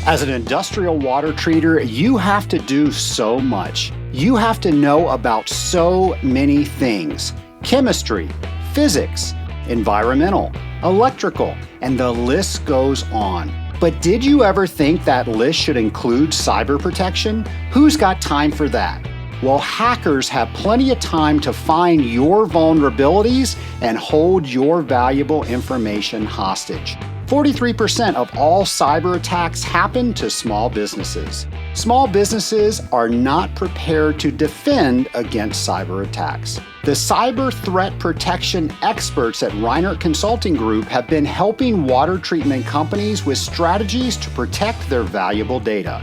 As an industrial water treater, you have to do so much. You have to know about so many things: chemistry, physics, environmental, electrical, and the list goes on. But did you ever think that list should include cyber protection? Who's got time for that? Well, hackers have plenty of time to find your vulnerabilities and hold your valuable information hostage. 43% of all cyber attacks happen to small businesses. Small businesses are not prepared to defend against cyber attacks. The cyber threat protection experts at Reinert Consulting Group have been helping water treatment companies with strategies to protect their valuable data.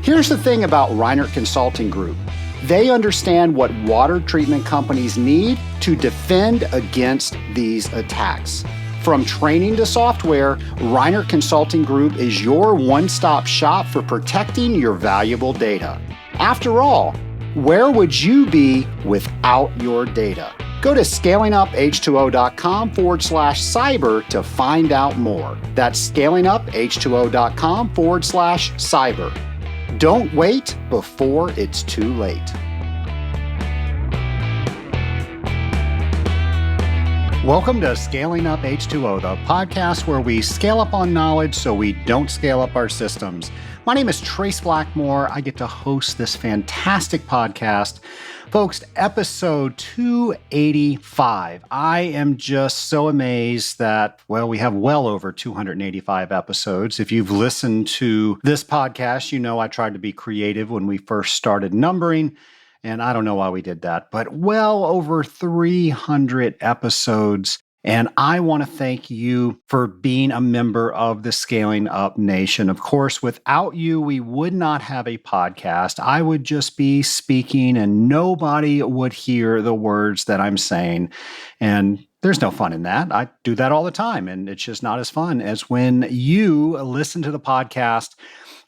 Here's the thing about Reinert Consulting Group. They understand what water treatment companies need to defend against these attacks. From training to software, Reinert Consulting Group is your one-stop shop for protecting your valuable data. After all, where would you be without your data? Go to scalinguph2o.com/cyber to find out more. That's scalinguph2o.com/cyber. Don't wait before it's too late. Welcome to Scaling Up H2O, the podcast where we scale up on knowledge so we don't scale up our systems. My name is Trace Blackmore. I get to host this fantastic podcast. Folks, episode 285. I am just so amazed that, we have well over 285 episodes. If you've listened to this podcast, you know I tried to be creative when we first started numbering. And I don't know why we did that, but well over 300 episodes. And I want to thank you for being a member of the Scaling Up Nation. Of course, without you, we would not have a podcast. I would just be speaking and nobody would hear the words that I'm saying. And there's no fun in that. I do that all the time, and it's just not as fun as when you listen to the podcast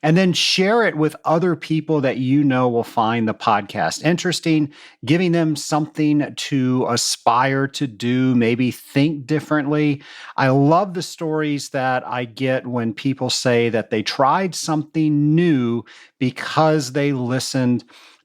and then share it with other people that you know will find the podcast interesting, giving them something to aspire to do, maybe think differently. I love the stories that I get when people say that they tried something new because they listened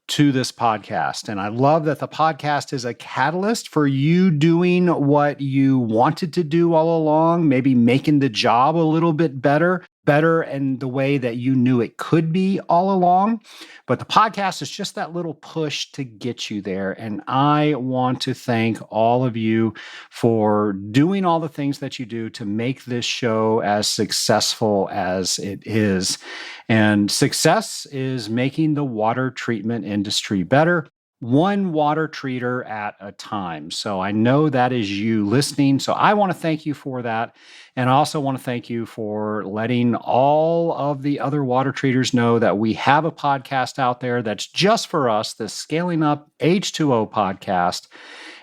to this podcast. And I love that the podcast is a catalyst for you doing what you wanted to do all along, maybe making the job a little bit better in the way that you knew it could be all along. But the podcast is just that little push to get you there. And I want to thank all of you for doing all the things that you do to make this show as successful as it is. And success is making the water treatment industry better, one water treater at a time. So I know that is you listening. So I want to thank you for that. And I also want to thank you for letting all of the other water treaters know that we have a podcast out there that's just for us, the Scaling Up H2O podcast.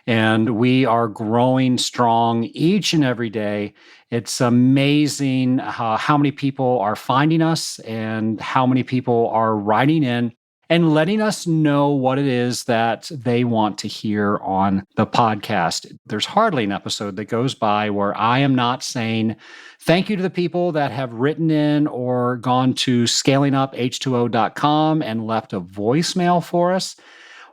And we are growing strong each and every day. It's amazing how many people are finding us and how many people are writing in and letting us know what it is that they want to hear on the podcast. There's hardly an episode that goes by where I am not saying thank you to the people that have written in or gone to scalinguph2o.com and left a voicemail for us,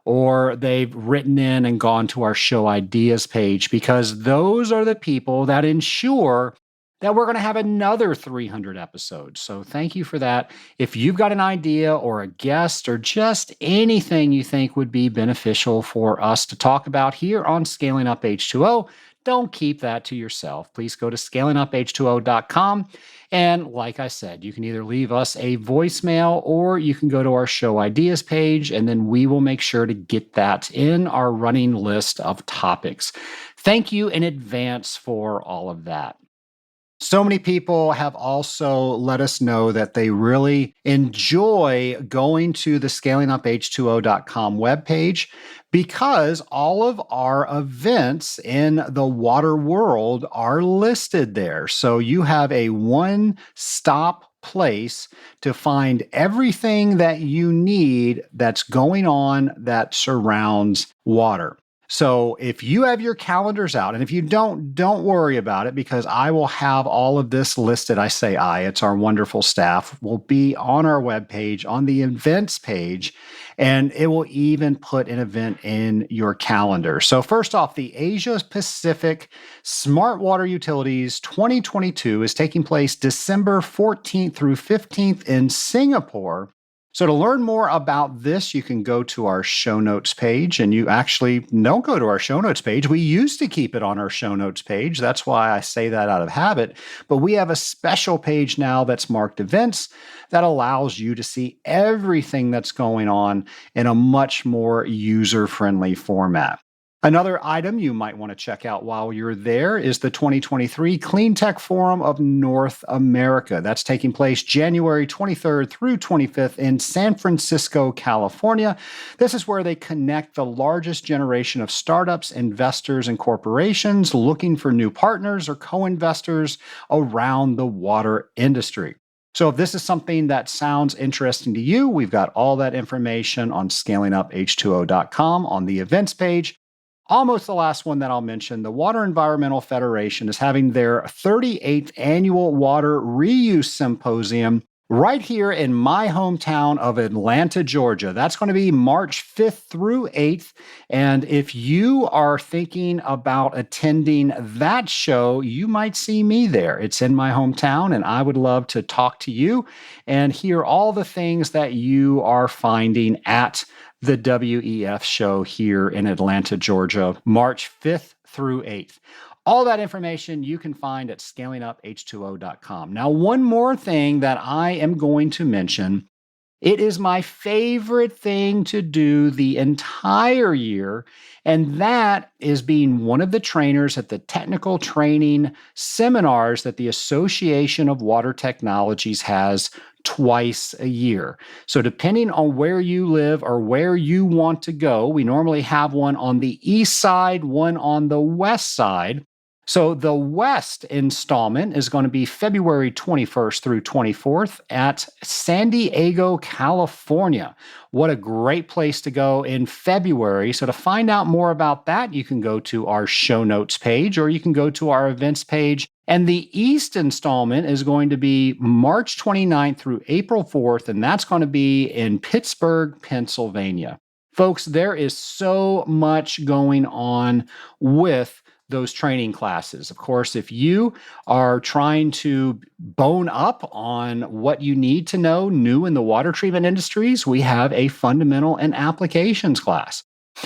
or they've written in and gone to our show ideas page, because those are the people that ensure that we're going to have another 300 episodes. So thank you for that. If you've got an idea or a guest or just anything you think would be beneficial for us to talk about here on Scaling Up H2O, don't keep that to yourself. Please go to scalinguph2o.com. And like I said, you can either leave us a voicemail or you can go to our show ideas page, and then we will make sure to get that in our running list of topics. Thank you in advance for all of that. So many people have also let us know that they really enjoy going to the scalinguph2o.com webpage because all of our events in the water world are listed there. So you have a one-stop place to find everything that you need that's going on that surrounds water. So if you have your calendars out, and if you don't worry about it because I will have all of this listed. I say it's our wonderful staff will be on our webpage, on the events page, and it will even put an event in your calendar. So first off, the Asia Pacific Smart Water Utilities 2022 is taking place December 14th through 15th in Singapore. So to learn more about this, you can go to our show notes page, and you actually don't go to our show notes page. We used to keep it on our show notes page. That's why I say that out of habit. But we have a special page now that's marked events that allows you to see everything that's going on in a much more user-friendly format. Another item you might want to check out while you're there is the 2023 Clean Tech Forum of North America. That's taking place January 23rd through 25th in San Francisco, California. This is where they connect the largest generation of startups, investors, and corporations looking for new partners or co-investors around the water industry. So if this is something that sounds interesting to you, we've got all that information on scalinguph2o.com on the events page. Almost the last one that I'll mention, the Water Environmental Federation is having their 38th annual Water Reuse Symposium right here in my hometown of Atlanta, Georgia. That's going to be March 5th through 8th. And if you are thinking about attending that show, you might see me there. It's in my hometown, and I would love to talk to you and hear all the things that you are finding at the WEF show here in Atlanta, Georgia, March 5th through 8th. All that information you can find at scalinguph2o.com. Now, one more thing that I am going to mention. It is my favorite thing to do the entire year, and that is being one of the trainers at the technical training seminars that the Association of Water Technologies has twice a year. So depending on where you live or where you want to go, we normally have one on the east side, one on the west side. So the West installment is going to be February 21st through 24th at San Diego, California. What a great place to go in February. So to find out more about that, you can go to our show notes page or you can go to our events page. And the East installment is going to be March 29th through April 4th, and that's going to be in Pittsburgh, Pennsylvania. Folks, there is so much going on with those training classes. Of course, if you are trying to bone up on what you need to know new in the water treatment industries, we have a fundamental and applications class.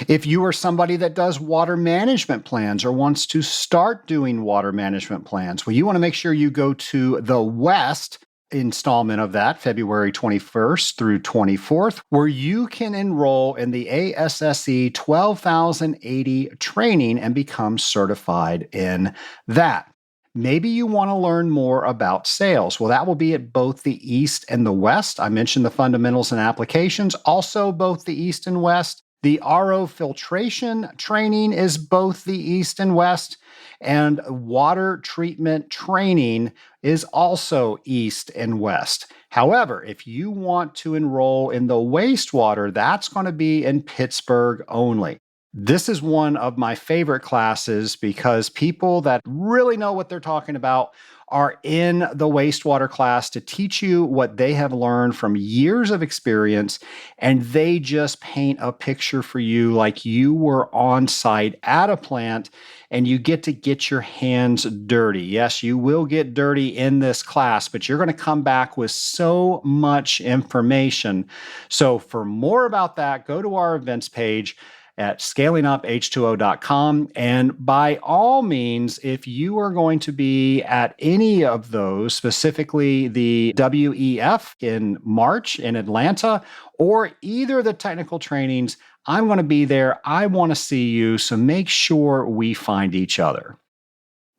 If you are somebody that does water management plans or wants to start doing water management plans, well, you want to make sure you go to the West installment of that, February 21st through 24th, where you can enroll in the ASSE 12,080 training and become certified in that. Maybe you want to learn more about sales. Well, that will be at both the East and the West. I mentioned the fundamentals and applications, also both the East and West. The RO filtration training is both the East and West, and water treatment training is also East and West. However, if you want to enroll in the wastewater, that's going to be in Pittsburgh only. This is one of my favorite classes because people that really know what they're talking about are in the wastewater class to teach you what they have learned from years of experience, and they just paint a picture for you like you were on site at a plant and you get your hands dirty. Yes, you will get dirty in this class, but you're going to come back with so much information. So for more about that, go to our events page at scalinguph2o.com. And by all means, if you are going to be at any of those, specifically the WEF in March in Atlanta, or either of the technical trainings, I'm going to be there. I want to see you. So make sure we find each other.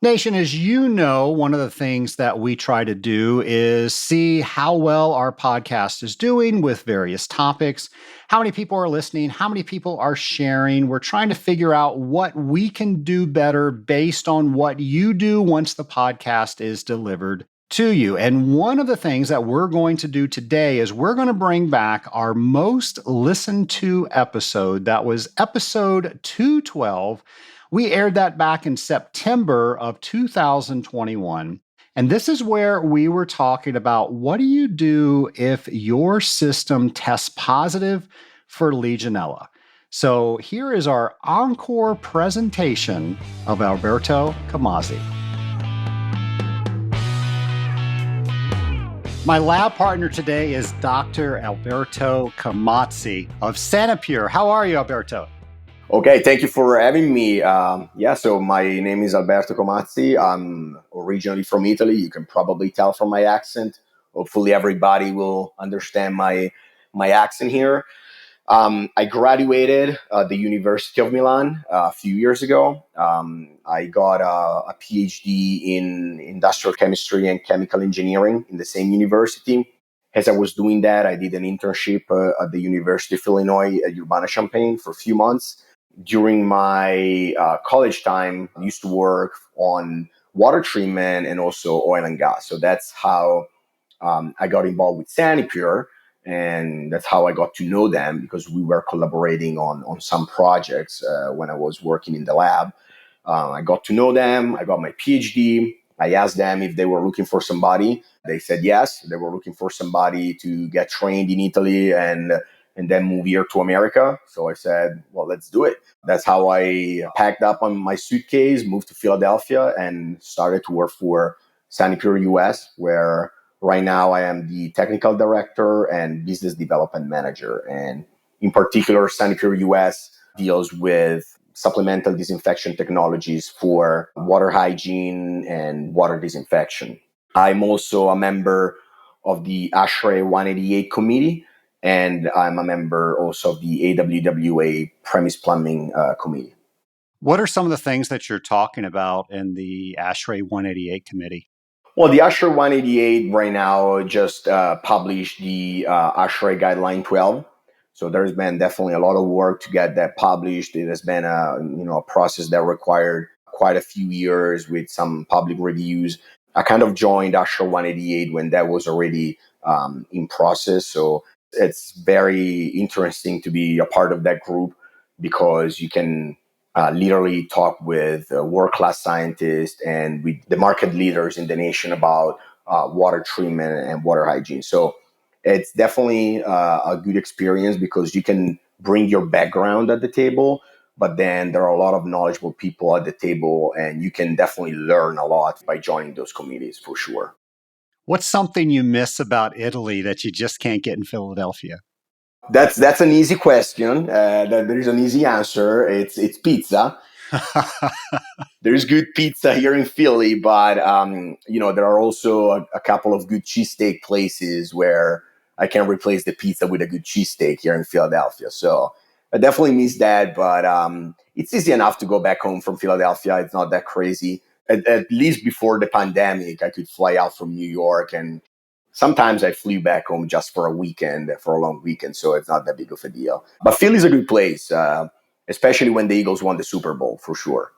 Nation, as you know, one of the things that we try to do is see how well our podcast is doing with various topics, how many people are listening, how many people are sharing. We're trying to figure out what we can do better based on what you do once the podcast is delivered to you. And one of the things that we're going to do today is we're going to bring back our most listened to episode. That was episode 212. We aired that back in September of 2021. And this is where we were talking about what do you do if your system tests positive for Legionella? So here is our encore presentation of Alberto Comazzi. My lab partner today is Dr. Alberto Comazzi of Sanipur. How are you, Alberto? Okay, thank you for having me. So my name is Alberto Comazzi. I'm originally from Italy. You can probably tell from my accent. Hopefully everybody will understand my accent here. I graduated at the University of Milan a few years ago. I got a Ph.D. in industrial chemistry and chemical engineering in the same university. As I was doing that, I did an internship at the University of Illinois at Urbana-Champaign for a few months. During my college time, I used to work on water treatment and also oil and gas. So that's how I got involved with Sanipur. And that's how I got to know them, because we were collaborating on some projects when I was working in the lab. I got to know them. I got my PhD. I asked them if they were looking for somebody. They said yes. They were looking for somebody to get trained in Italy and then move here to America. So I said, well, let's do it. That's how I packed up on my suitcase, moved to Philadelphia, and started to work for Sanipur US, where right now I am the technical director and business development manager. And in particular, Sanipur US deals with supplemental disinfection technologies for water hygiene and water disinfection. I'm also a member of the ASHRAE 188 committee, and I'm a member also of the AWWA premise plumbing committee. What are some of the things that you're talking about in the ASHRAE 188 committee? Well, the ASHRAE 188 right now just published the ASHRAE Guideline 12. So there's been definitely a lot of work to get that published. It has been a process that required quite a few years with some public reviews. I kind of joined ASHRAE 188 when that was already in process. So it's very interesting to be a part of that group, because you can literally talk with world-class scientists and with the market leaders in the nation about water treatment and water hygiene. So it's definitely a good experience, because you can bring your background at the table, but then there are a lot of knowledgeable people at the table, and you can definitely learn a lot by joining those committees for sure. What's something you miss about Italy that you just can't get in Philadelphia? That's an easy question. There is an easy answer. It's pizza. There's good pizza here in Philly, but there are also a couple of good cheesesteak places where I can replace the pizza with a good cheesesteak here in Philadelphia. So I definitely miss that, but it's easy enough to go back home from Philadelphia. It's not that crazy. At least before the pandemic, I could fly out from New York, and sometimes I flew back home just for a weekend, for a long weekend. So it's not that big of a deal. But Philly's a good place, especially when the Eagles won the Super Bowl, for sure.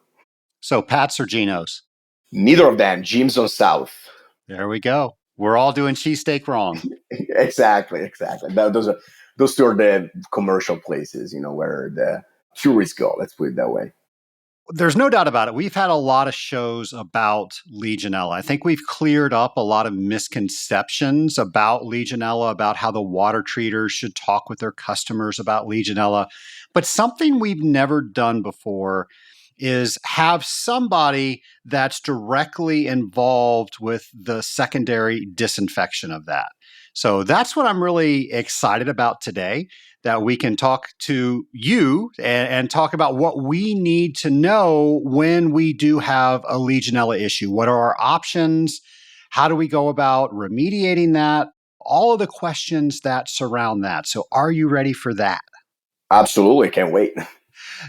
So Pat's or Geno's? Neither of them. Jim's on South. There we go. We're all doing cheesesteak wrong. Exactly. Those two are the commercial places, where the tourists go. Let's put it that way. There's no doubt about it. We've had a lot of shows about Legionella. I think we've cleared up a lot of misconceptions about Legionella, about how the water treaters should talk with their customers about Legionella. But something we've never done before is have somebody that's directly involved with the secondary disinfection of that. So that's what I'm really excited about today, that we can talk to you and talk about what we need to know when we do have a Legionella issue. What are our options? How do we go about remediating that? All of the questions that surround that. So are you ready for that? Absolutely. Can't wait.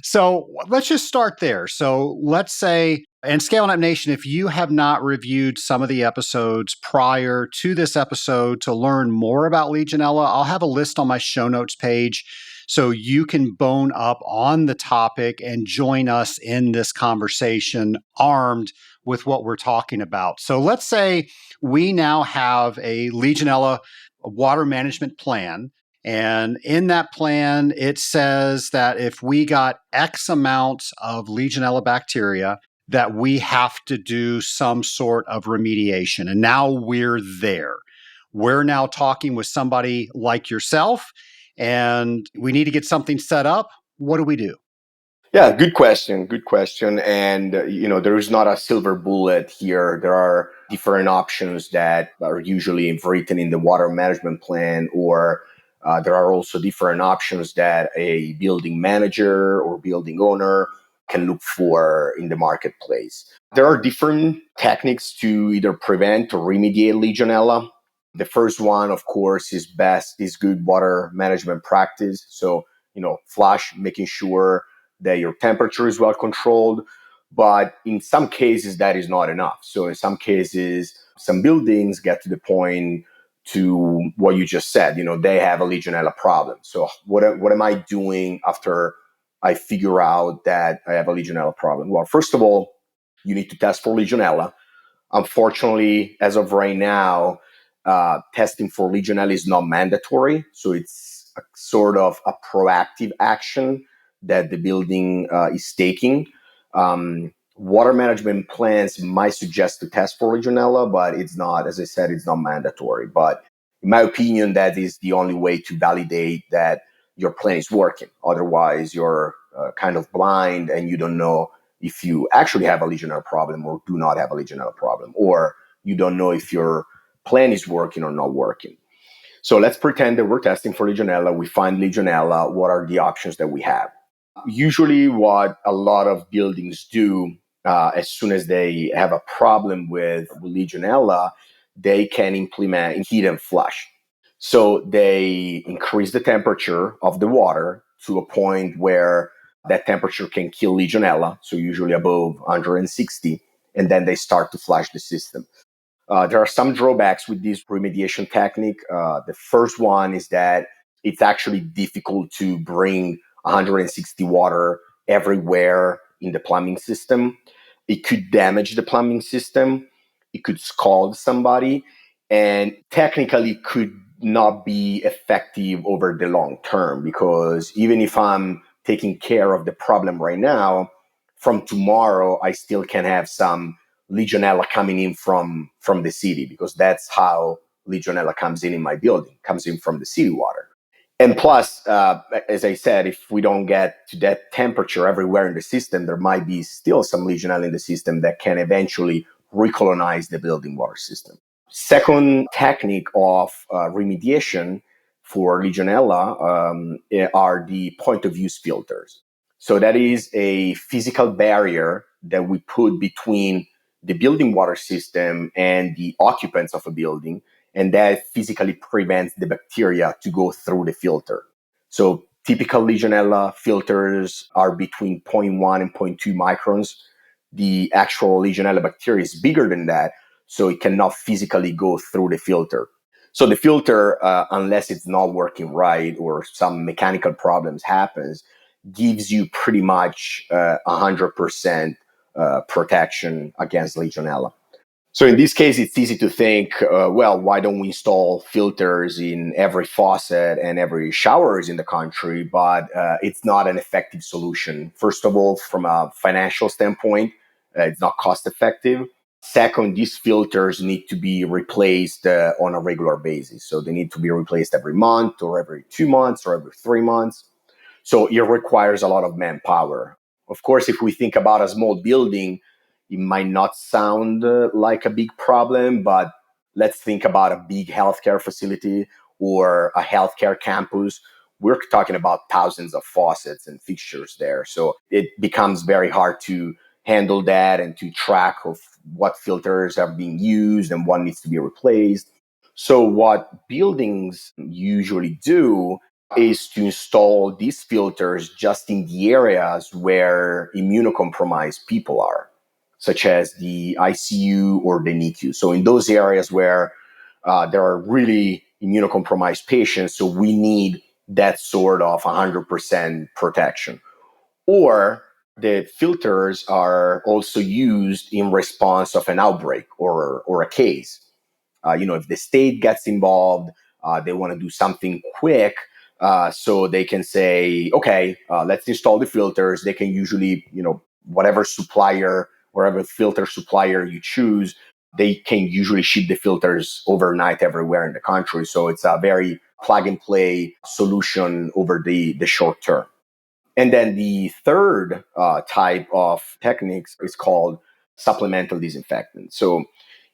So let's just start there. So let's say, and Scaling Up Nation, if you have not reviewed some of the episodes prior to this episode to learn more about Legionella, I'll have a list on my show notes page so you can bone up on the topic and join us in this conversation armed with what we're talking about. So let's say we now have a Legionella water management plan. And in that plan, it says that if we got X amount of Legionella bacteria, that we have to do some sort of remediation. And now we're there. We're now talking with somebody like yourself, and we need to get something set up. What do we do? Yeah, good question. Good question. And, there is not a silver bullet here. There are different options that are usually written in the water management plan, or there are also different options that a building manager or building owner can look for in the marketplace. There are different techniques to either prevent or remediate Legionella. The first one, of course, is good water management practice. So, flush, making sure that your temperature is well controlled. But in some cases, that is not enough. So in some cases, some buildings get to the point to what you just said, they have a Legionella problem. So what am I doing after I figure out that I have a Legionella problem? Well, first of all, you need to test for Legionella. Unfortunately, as of right now, testing for Legionella is not mandatory. So it's a sort of a proactive action that the building is taking. Water management plans might suggest to test for Legionella, but it's not, as I said, it's not mandatory. But in my opinion, that is the only way to validate that your plan is working. Otherwise, you're kind of blind and you don't know if you actually have a Legionella problem or do not have a Legionella problem, or you don't know if your plan is working or not working. So let's pretend that we're testing for Legionella. We find Legionella. What are the options that we have? Usually what a lot of buildings do, as soon as they have a problem with Legionella, they can implement heat and flush. So they increase the temperature of the water to a point where that temperature can kill Legionella, so usually above 160, and then they start to flush the system. There are some drawbacks with this remediation technique. The first one is that it's actually difficult to bring 160 water everywhere in the plumbing system. It could damage the plumbing system. It could scald somebody, and technically could not be effective over the long term, because even if I'm taking care of the problem right now, from tomorrow, I still can have some Legionella coming in from the city, because that's how Legionella comes in my building, comes in from the city water. And plus, as I said, if we don't get to that temperature everywhere in the system, there might be still some Legionella in the system that can eventually recolonize the building water system. Second technique of remediation for Legionella are the point of use filters. So that is a physical barrier that we put between the building water system and the occupants of a building, and that physically prevents the bacteria to go through the filter. So typical Legionella filters are between 0.1 and 0.2 microns. The actual Legionella bacteria is bigger than that, so it cannot physically go through the filter. So the filter, unless it's not working right or some mechanical problems happens, gives you pretty much 100% protection against Legionella. So in this case, it's easy to think, well, why don't we install filters in every faucet and every showers in the country? But it's not an effective solution. First of all, from a financial standpoint, it's not cost effective. Second, these filters need to be replaced on a regular basis. So they need to be replaced every month or every 2 months or every 3 months. So it requires a lot of manpower. Of course, if we think about a small building, it might not sound like a big problem, but let's think about a big healthcare facility or a healthcare campus. We're talking about thousands of faucets and fixtures there. So it becomes very hard to handle that and to track of what filters are being used and what needs to be replaced. So what buildings usually do is to install these filters just in the areas where immunocompromised people are, such as the ICU or the NICU. So in those areas where there are really immunocompromised patients, so we need that sort of 100% protection. Or the filters are also used in response of an outbreak or a case. If the state gets involved, they want to do something quick, so they can say, okay, let's install the filters. They can usually, whatever supplier, wherever filter supplier you choose, they can usually ship the filters overnight everywhere in the country. So it's a very plug and play solution over the short term. And then the third type of techniques is called supplemental disinfectant. So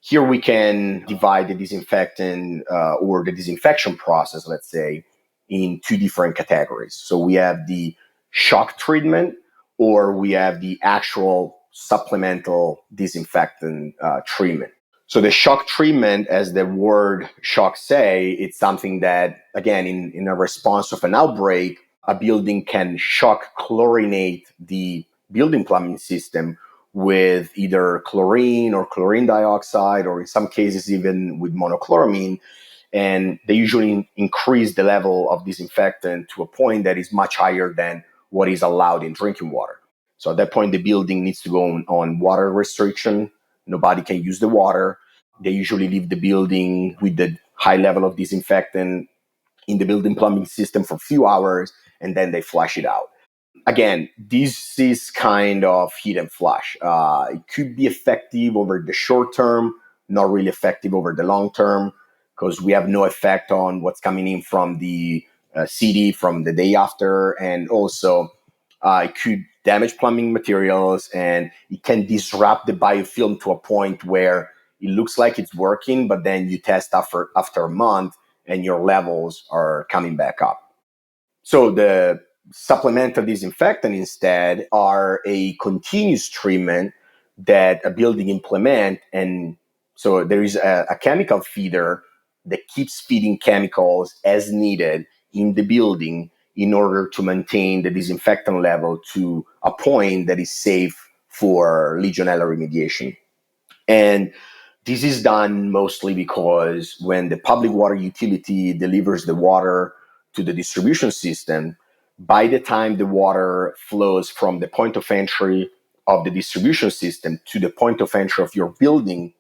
here we can divide the disinfectant or the disinfection process, let's say, in two different categories. So we have the shock treatment, or we have the actual supplemental disinfectant treatment. So the shock treatment, as the word shock say, it's something that, again, in a response of an outbreak, a building can shock chlorinate the building plumbing system with either chlorine or chlorine dioxide, or in some cases even with monochloramine. And they usually increase the level of disinfectant to a point that is much higher than what is allowed in drinking water. So at that point, the building needs to go on water restriction. Nobody can use the water. They usually leave the building with the high level of disinfectant in the building plumbing system for a few hours, and then they flush it out. Again, this is kind of hit and flush. It could be effective over the short term, not really effective over the long term, because we have no effect on what's coming in from the CD from the day after. And also, it could damage plumbing materials, and it can disrupt the biofilm to a point where it looks like it's working, but then you test after a month and your levels are coming back up. So the supplemental disinfectant instead are a continuous treatment that a building implement. And so there is a chemical feeder that keeps feeding chemicals as needed in the building in order to maintain the disinfectant level to a point that is safe for Legionella remediation. And this is done mostly because when the public water utility delivers the water to the distribution system, by the time the water flows from the point of entry of the distribution system to the point of entry of your building,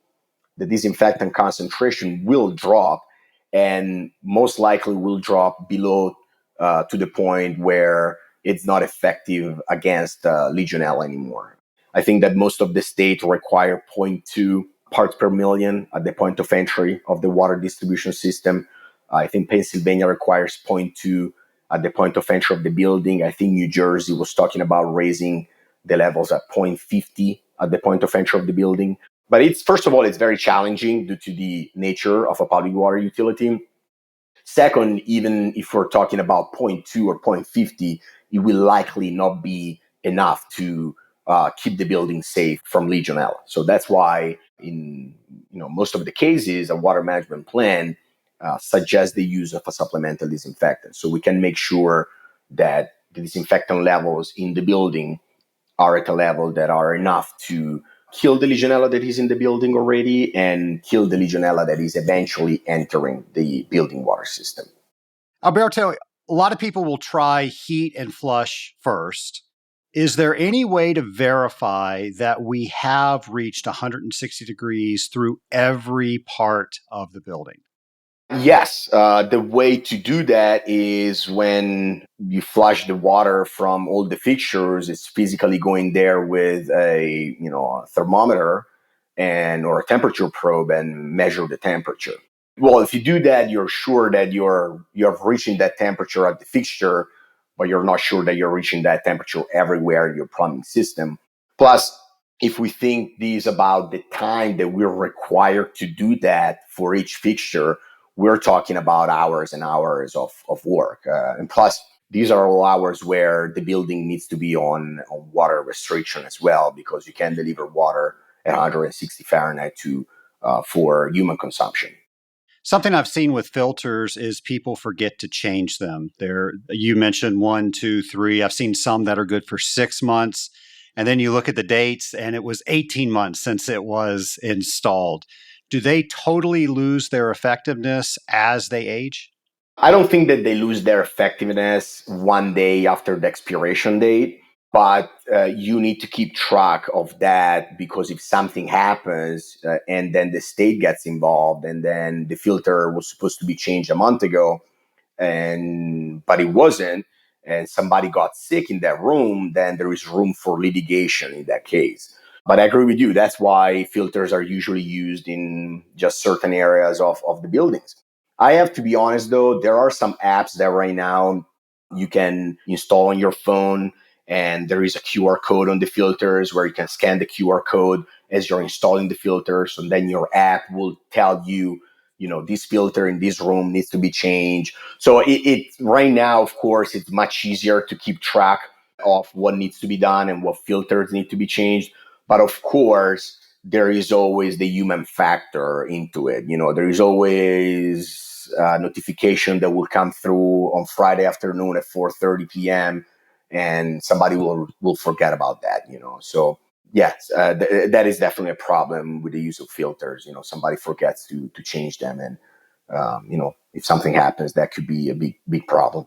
the disinfectant concentration will drop, and most likely will drop below to the point where it's not effective against Legionella anymore. I think that most of the states require zero point 0.2 parts per million at the point of entry of the water distribution system. I think Pennsylvania requires zero point 0.2 at the point of entry of the building. I think New Jersey was talking about raising the levels at 0.50 at the point of entry of the building. But it's, first of all, it's very challenging due to the nature of a public water utility. Second, even if we're talking about 0.2 or 0.50, it will likely not be enough to keep the building safe from Legionella. So that's why in most of the cases, a water management plan suggests the use of a supplemental disinfectant. So we can make sure that the disinfectant levels in the building are at a level that are enough to kill the Legionella that is in the building already and kill the Legionella that is eventually entering the building water system. Alberto, a lot of people will try heat and flush first. Is there any way to verify that we have reached 160 degrees through every part of the building? Yes, the way to do that is when you flush the water from all the fixtures, it's physically going there with a thermometer or a temperature probe and measure the temperature. Well, if you do that, you're sure that you're reaching that temperature at the fixture, but you're not sure that you're reaching that temperature everywhere in your plumbing system. Plus, if we think these about the time that we're required to do that for each fixture, we're talking about hours and hours of work. And plus, these are all hours where the building needs to be on water restriction as well, because you can't deliver water at 160 Fahrenheit for human consumption. Something I've seen with filters is people forget to change them. You mentioned 1, 2, 3. I've seen some that are good for 6 months. And then you look at the dates and it was 18 months since it was installed. Do they totally lose their effectiveness as they age? I don't think that they lose their effectiveness one day after the expiration date, but you need to keep track of that, because if something happens and then the state gets involved, and then the filter was supposed to be changed a month ago, but it wasn't, and somebody got sick in that room, then there is room for litigation in that case. But I agree with you. That's why filters are usually used in just certain areas of the buildings. I have to be honest though, there are some apps that right now you can install on your phone, and there is a QR code on the filters where you can scan the QR code as you're installing the filters, and then your app will tell you, this filter in this room needs to be changed. So it right now, of course, it's much easier to keep track of what needs to be done and what filters need to be changed. But of course, there is always the human factor into it. There is always a notification that will come through on Friday afternoon at 4:30 p.m. and somebody will forget about that. So yes, that is definitely a problem with the use of filters. Somebody forgets to change them, and if something happens, that could be a big problem.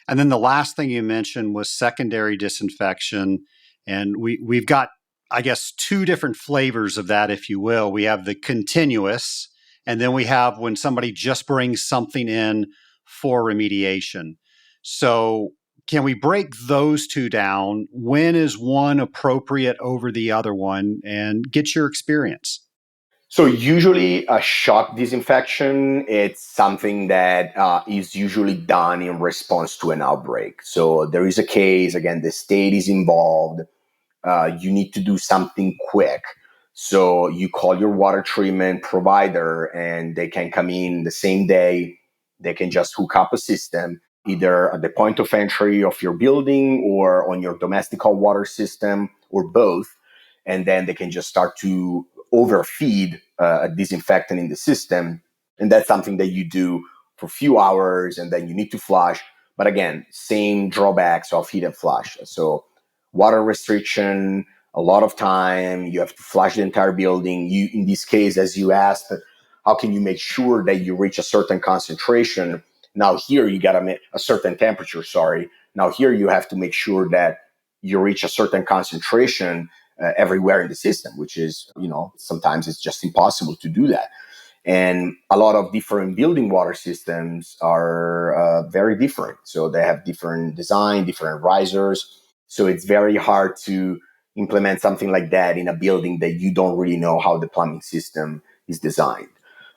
And then the last thing you mentioned was secondary disinfection. And we've got, I guess, two different flavors of that, if you will. We have the continuous, and then we have when somebody just brings something in for remediation. So can we break those two down? When is one appropriate over the other one? And get your experience. So usually a shock disinfection, it's something that is usually done in response to an outbreak. So there is a case, again, the state is involved. You need to do something quick. So you call your water treatment provider and they can come in the same day. They can just hook up a system, either at the point of entry of your building or on your domestic hot water system, or both. And then they can just start to overfeed a disinfectant in the system. And that's something that you do for a few hours, and then you need to flush. But again, same drawbacks of heat and flush. So water restriction, a lot of time, you have to flush the entire building. In this case, as you asked, how can you make sure that you reach a certain concentration? Now here you got to make a certain temperature, sorry. Now here you have to make sure that you reach a certain concentration everywhere in the system, which is, sometimes it's just impossible to do that. And a lot of different building water systems are very different. So they have different design, different risers. So it's very hard to implement something like that in a building that you don't really know how the plumbing system is designed.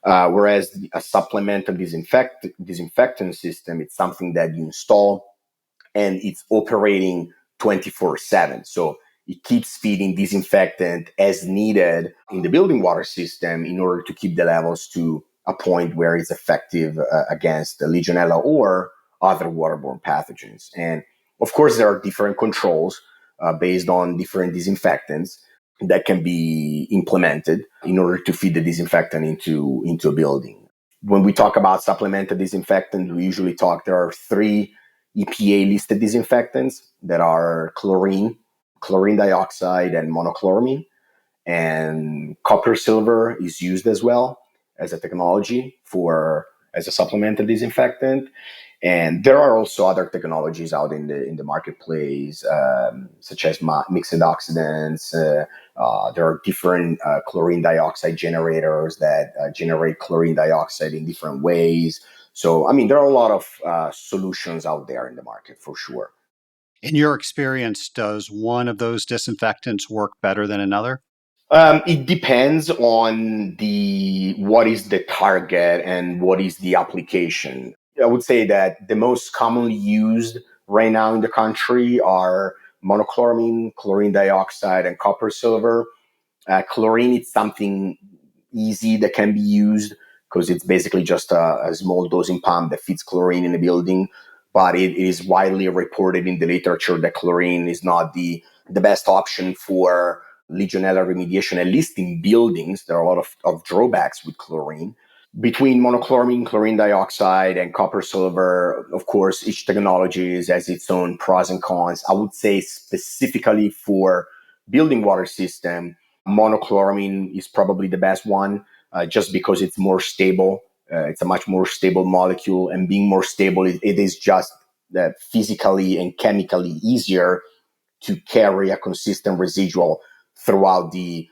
Whereas a supplemental disinfectant system, it's something that you install and it's operating 24/7. So it keeps feeding disinfectant as needed in the building water system in order to keep the levels to a point where it's effective against the Legionella or other waterborne pathogens. And of course, there are different controls based on different disinfectants that can be implemented in order to feed the disinfectant into a building. When we talk about supplemental disinfectant, we usually there are three EPA listed disinfectants that are chlorine dioxide, and monochloramine. And copper silver is used as well as a technology as a supplemental disinfectant. And there are also other technologies out in the marketplace, such as mixed oxidants. There are different chlorine dioxide generators that generate chlorine dioxide in different ways. So, there are a lot of solutions out there in the market for sure. In your experience, does one of those disinfectants work better than another? It depends on what is the target and what is the application. I would say that the most commonly used right now in the country are monochloramine, chlorine dioxide, and copper silver. Chlorine is something easy that can be used because it's basically just a small dosing pump that feeds chlorine in a building. But it is widely reported in the literature that chlorine is not the best option for Legionella remediation, at least in buildings. There are a lot of drawbacks with chlorine. Between monochloramine, chlorine dioxide, and copper silver, of course, each technology has its own pros and cons. I would say specifically for building water system, monochloramine is probably the best one, just because it's more stable It's a much more stable molecule, and being more stable, it is just physically and chemically easier to carry a consistent residual throughout the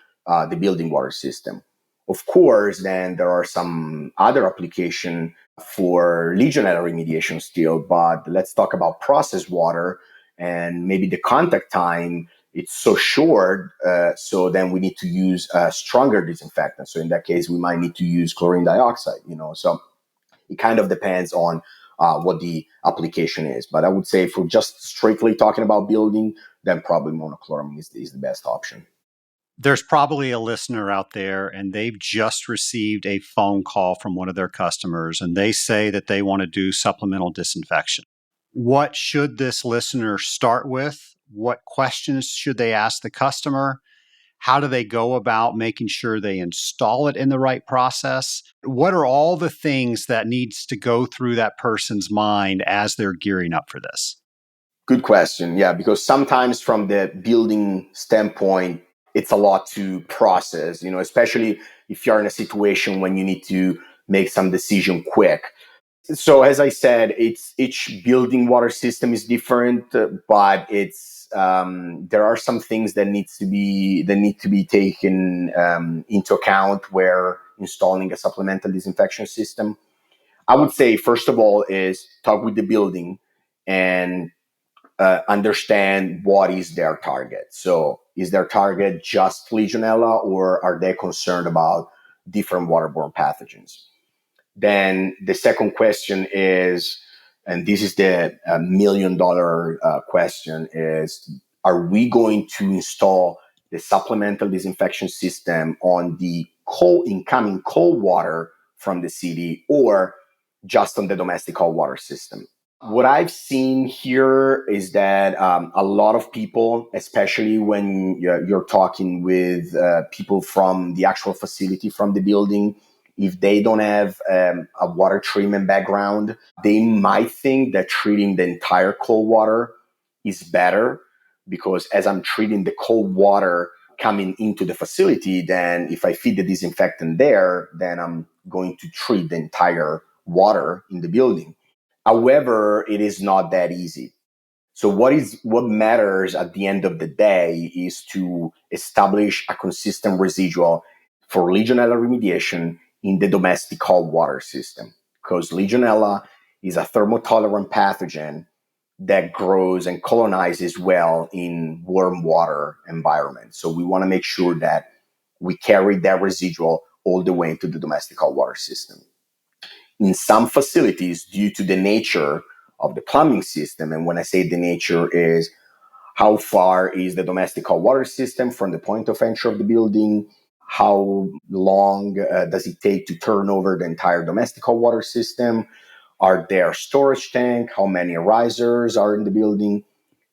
building water system. Of course, then there are some other application for Legionella remediation still, but let's talk about processed water, and maybe the contact time, it's so short, so then we need to use a stronger disinfectant. So in that case, we might need to use chlorine dioxide, so it kind of depends on what the application is. But I would say if we're just strictly talking about building, then probably monochloramine is the best option. There's probably a listener out there and they've just received a phone call from one of their customers and they say that they want to do supplemental disinfection. What should this listener start with? What questions should they ask the customer? How do they go about making sure they install it in the right process? What are all the things that needs to go through that person's mind as they're gearing up for this? Good question. Yeah, because sometimes from the building standpoint, it's a lot to process, especially if you're in a situation when you need to make some decision quick. So as I said, each building water system is different, but it's there are some things that need to be taken into account where installing a supplemental disinfection system. I would say first of all is talk with the building and understand what is their target. So is their target just Legionella, or are they concerned about different waterborne pathogens? Then the second question is, and this is the $1 million question, is are we going to install the supplemental disinfection system on the incoming cold water from the city, or just on the domestic cold water system? What I've seen here is that a lot of people, especially when you're talking with people from the actual facility, from the building, if they don't have a water treatment background, they might think that treating the entire cold water is better, because as I'm treating the cold water coming into the facility, then if I feed the disinfectant there, then I'm going to treat the entire water in the building. However, it is not that easy. So what matters at the end of the day is to establish a consistent residual for Legionella remediation in the domestic cold water system, because Legionella is a thermotolerant pathogen that grows and colonizes well in warm water environments. So we want to make sure that we carry that residual all the way into the domestic cold water system. In some facilities, due to the nature of the plumbing system, and when I say the nature is how far is the domestic hot water system from the point of entry of the building, how long does it take to turn over the entire domestic hot water system, are there storage tank, how many risers are in the building.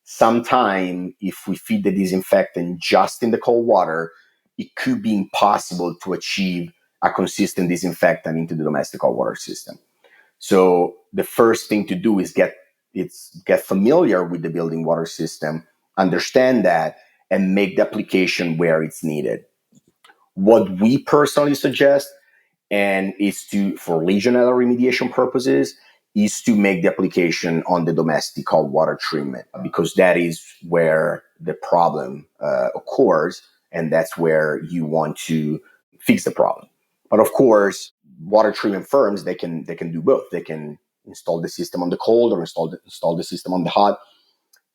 Sometime if we feed the disinfectant just in the cold water, it could be impossible to achieve a consistent disinfectant into the domestic hot water system. So the first thing to do is get familiar with the building water system, understand that, and make the application where it's needed. What we personally suggest, and is to, for Legionella remediation purposes, is to make the application on the domestic cold water treatment, because that is where the problem occurs, and that's where you want to fix the problem. But of course, water treatment firms, they can do both. They can install the system on the cold or install the system on the hot.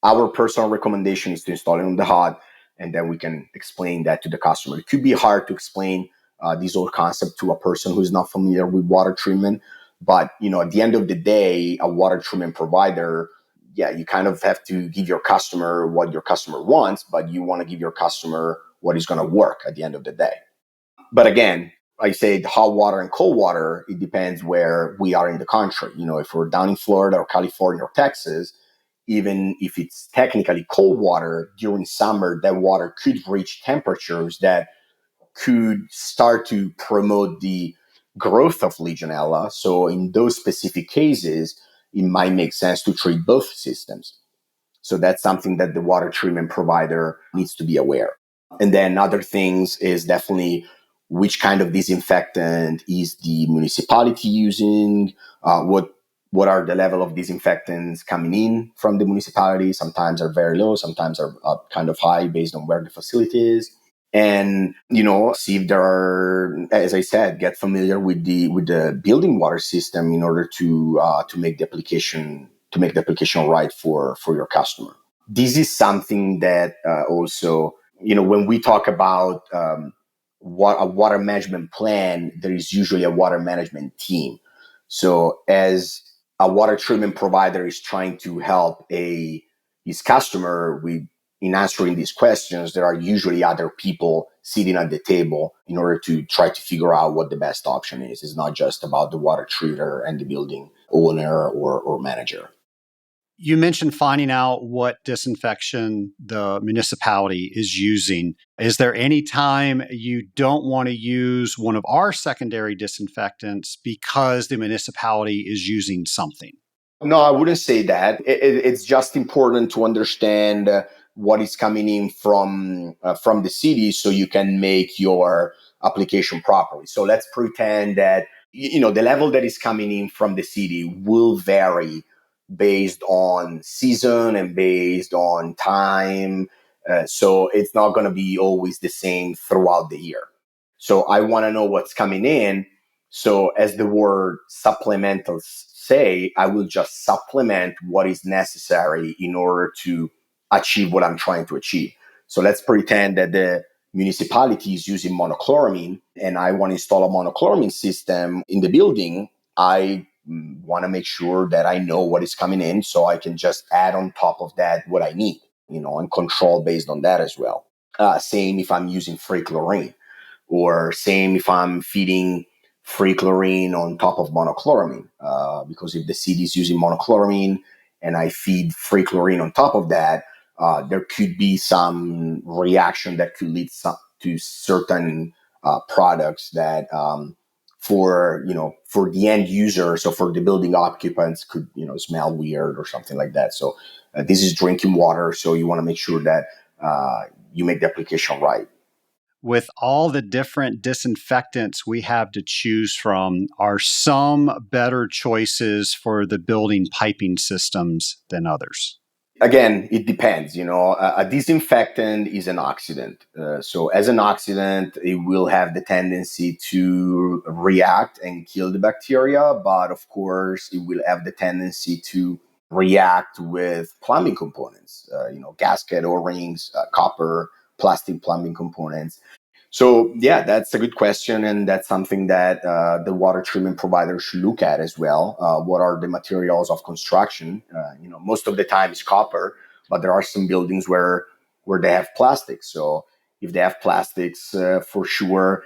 Our personal recommendation is to install it on the hot, and then we can explain that to the customer. It could be hard to explain this old concept to a person who is not familiar with water treatment, but at the end of the day, a water treatment provider, you kind of have to give your customer what your customer wants, but you want to give your customer what is going to work at the end of the day. But again, I say hot water and cold water, it depends where we are in the country. If we're down in Florida or California or Texas, even if it's technically cold water, during summer, that water could reach temperatures that could start to promote the growth of Legionella. So in those specific cases, it might make sense to treat both systems. So that's something that the water treatment provider needs to be aware. And then other things is definitely which kind of disinfectant is the municipality using, what are the level of disinfectants coming in from the municipality. Sometimes are very low, sometimes are kind of high based on where the facility is. And, see if there are, as I said, get familiar with the building water system in order to make the application right for your customer. This is something that also, when we talk about what a water management plan, there is usually a water management team. So as a water treatment provider is trying to help his customer in answering these questions, there are usually other people sitting at the table in order to try to figure out what the best option is. It's not just about the water treater and the building owner or manager. You mentioned finding out what disinfection the municipality is using. Is there any time you don't want to use one of our secondary disinfectants because the municipality is using something? No, I wouldn't say that. It's just important to understand what is coming in from the city so you can make your application properly. So let's pretend that the level that is coming in from the city will vary based on season and based on time. So it's not going to be always the same throughout the year. So I want to know what's coming in. So as the word supplemental say, I will just supplement what is necessary in order to achieve what I'm trying to achieve. So let's pretend that the municipality is using monochloramine and I want to install a monochloramine system in the building. I want to make sure that I know what is coming in so I can just add on top of that what I need, and control based on that as well. Same if I'm using free chlorine, or same if I'm feeding free chlorine on top of monochloramine. Because if the city is using monochloramine and I feed free chlorine on top of that, there could be some reaction that could lead to certain products that for the end user, so for the building occupants, could smell weird or something like that. So this is drinking water, so you want to make sure that you make the application right. With all the different disinfectants we have to choose from, are some better choices for the building piping systems than others? Again, it depends. A disinfectant is an oxidant. So as an oxidant, it will have the tendency to react and kill the bacteria. But of course, it will have the tendency to react with plumbing components, gasket, O-rings, copper, plastic plumbing components. So yeah, that's a good question, and that's something that the water treatment provider should look at as well. What are the materials of construction? Most of the time it's copper, but there are some buildings where they have plastics. So if they have plastics, for sure,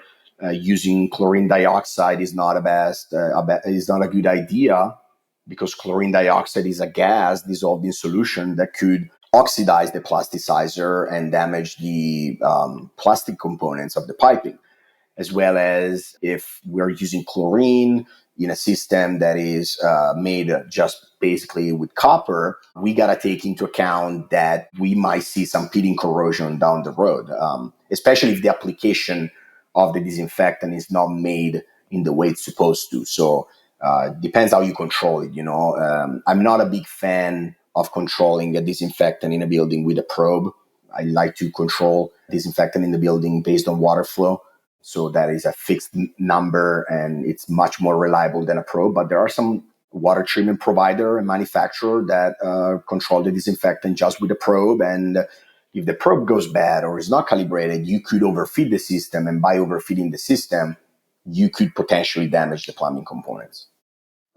using chlorine dioxide is not is not a good idea, because chlorine dioxide is a gas dissolved in solution that could oxidize the plasticizer and damage the plastic components of the piping, as well as if we're using chlorine in a system that is made just basically with copper, we got to take into account that we might see some pitting corrosion down the road, especially if the application of the disinfectant is not made in the way it's supposed to. So depends how you control it. I'm not a big fan of controlling a disinfectant in a building with a probe. I like to control disinfectant in the building based on water flow. So that is a fixed number and it's much more reliable than a probe. But there are some water treatment provider and manufacturer that control the disinfectant just with a probe. And if the probe goes bad or is not calibrated, you could overfeed the system. And by overfeeding the system, you could potentially damage the plumbing components.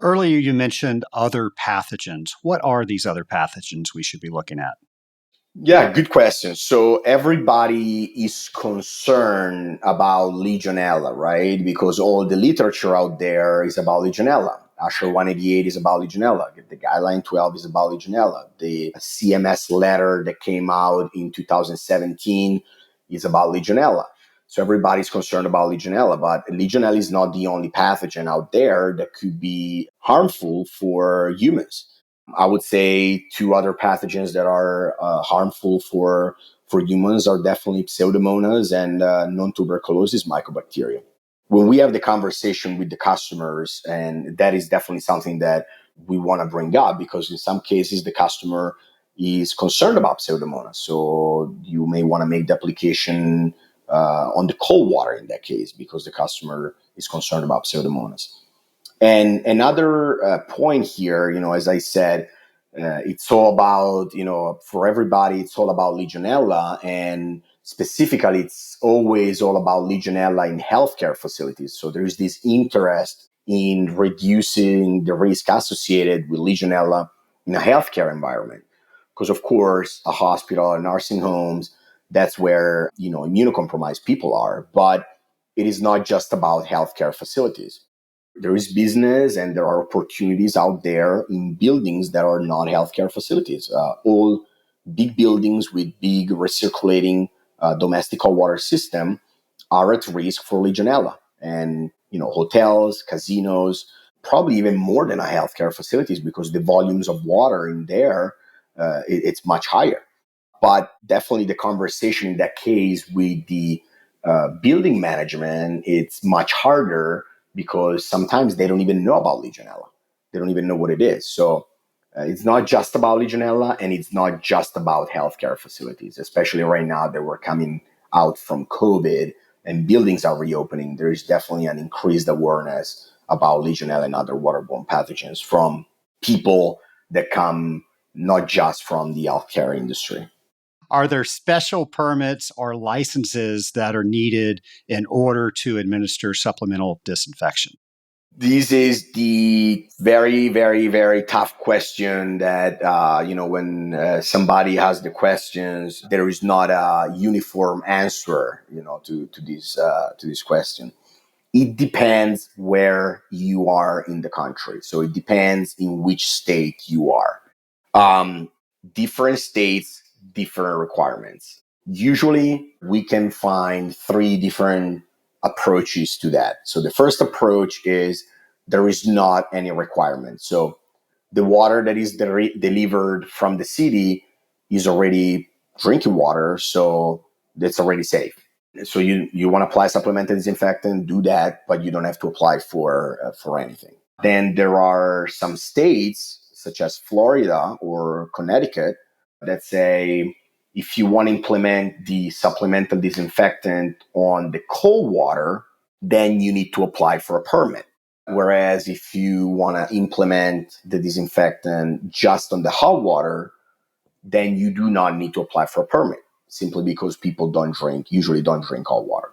Earlier, you mentioned other pathogens. What are these other pathogens we should be looking at? Yeah, good question. So everybody is concerned about Legionella, right? Because all the literature out there is about Legionella. ASHRAE 188 is about Legionella. The guideline 12 is about Legionella. The CMS letter that came out in 2017 is about Legionella. So everybody's concerned about Legionella, but Legionella is not the only pathogen out there that could be harmful for humans. I would say two other pathogens that are harmful for humans are definitely Pseudomonas and non-tuberculosis mycobacteria. When we have the conversation with the customers, and that is definitely something that we want to bring up, because in some cases the customer is concerned about Pseudomonas. So you may want to make the application on the cold water in that case, because the customer is concerned about Pseudomonas. And another point here, as I said, it's all about, for everybody, it's all about Legionella. And specifically, it's always all about Legionella in healthcare facilities. So there is this interest in reducing the risk associated with Legionella in a healthcare environment. Because, of course, a hospital, nursing homes, that's where, immunocompromised people are. But it is not just about healthcare facilities. There is business and there are opportunities out there in buildings that are not healthcare facilities. All big buildings with big recirculating domestic hot water system are at risk for Legionella. And, hotels, casinos, probably even more than a healthcare facilities, because the volumes of water in there, it's much higher. But definitely the conversation in that case with the building management, it's much harder, because sometimes they don't even know about Legionella. They don't even know what it is. So it's not just about Legionella, and it's not just about healthcare facilities, especially right now that we're coming out from COVID and buildings are reopening. There is definitely an increased awareness about Legionella and other waterborne pathogens from people that come not just from the healthcare industry. Are there special permits or licenses that are needed in order to administer supplemental disinfection? This is the very, very, very tough question that, when somebody has the questions, there is not a uniform answer, to this question. It depends where you are in the country. So it depends in which state you are. Different states, different requirements. Usually we can find three different approaches to that. So the first approach is there is not any requirement. So the water that is delivered from the city is already drinking water, so it's already safe. So you want to apply supplemental disinfectant, do that, but you don't have to apply for anything. Then there are some states, such as Florida or Connecticut, that say if you want to implement the supplemental disinfectant on the cold water, then you need to apply for a permit. Whereas if you want to implement the disinfectant just on the hot water, then you do not need to apply for a permit, simply because people usually don't drink hot water.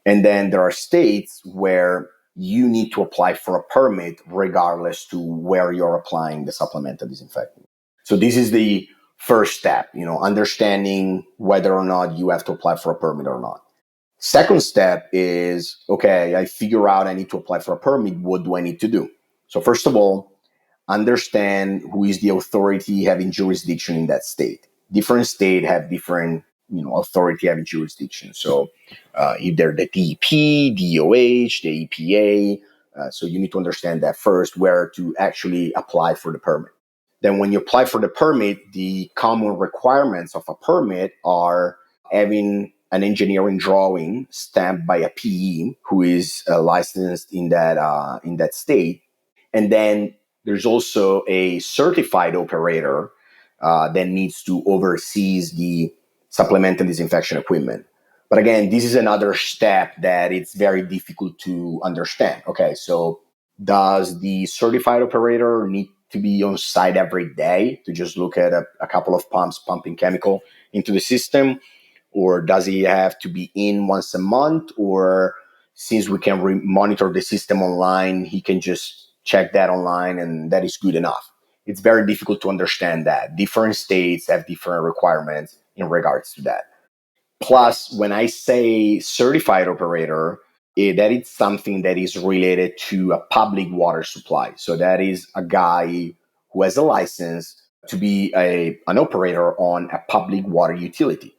And then there are states where you need to apply for a permit regardless to where you're applying the supplemental disinfectant. So this is the first step, understanding whether or not you have to apply for a permit or not. Second step is, okay, I figure out I need to apply for a permit. What do I need to do? So first of all, understand who is the authority having jurisdiction in that state. Different states have different, authority having jurisdiction. So either the DEP, DOH, the EPA. So you need to understand that first, where to actually apply for the permit. Then when you apply for the permit, the common requirements of a permit are having an engineering drawing stamped by a PE who is licensed in that state. And then there's also a certified operator that needs to oversee the supplemental disinfection equipment. But again, this is another step that it's very difficult to understand. Okay, so does the certified operator need to be on site every day to just look at a couple of pumps pumping chemical into the system? Or does he have to be in once a month? Or since we can monitor the system online, he can just check that online and that is good enough? It's very difficult to understand that. Different states have different requirements in regards to that. Plus, when I say certified operator, that is something that is related to a public water supply. So that is a guy who has a license to be an operator on a public water utility,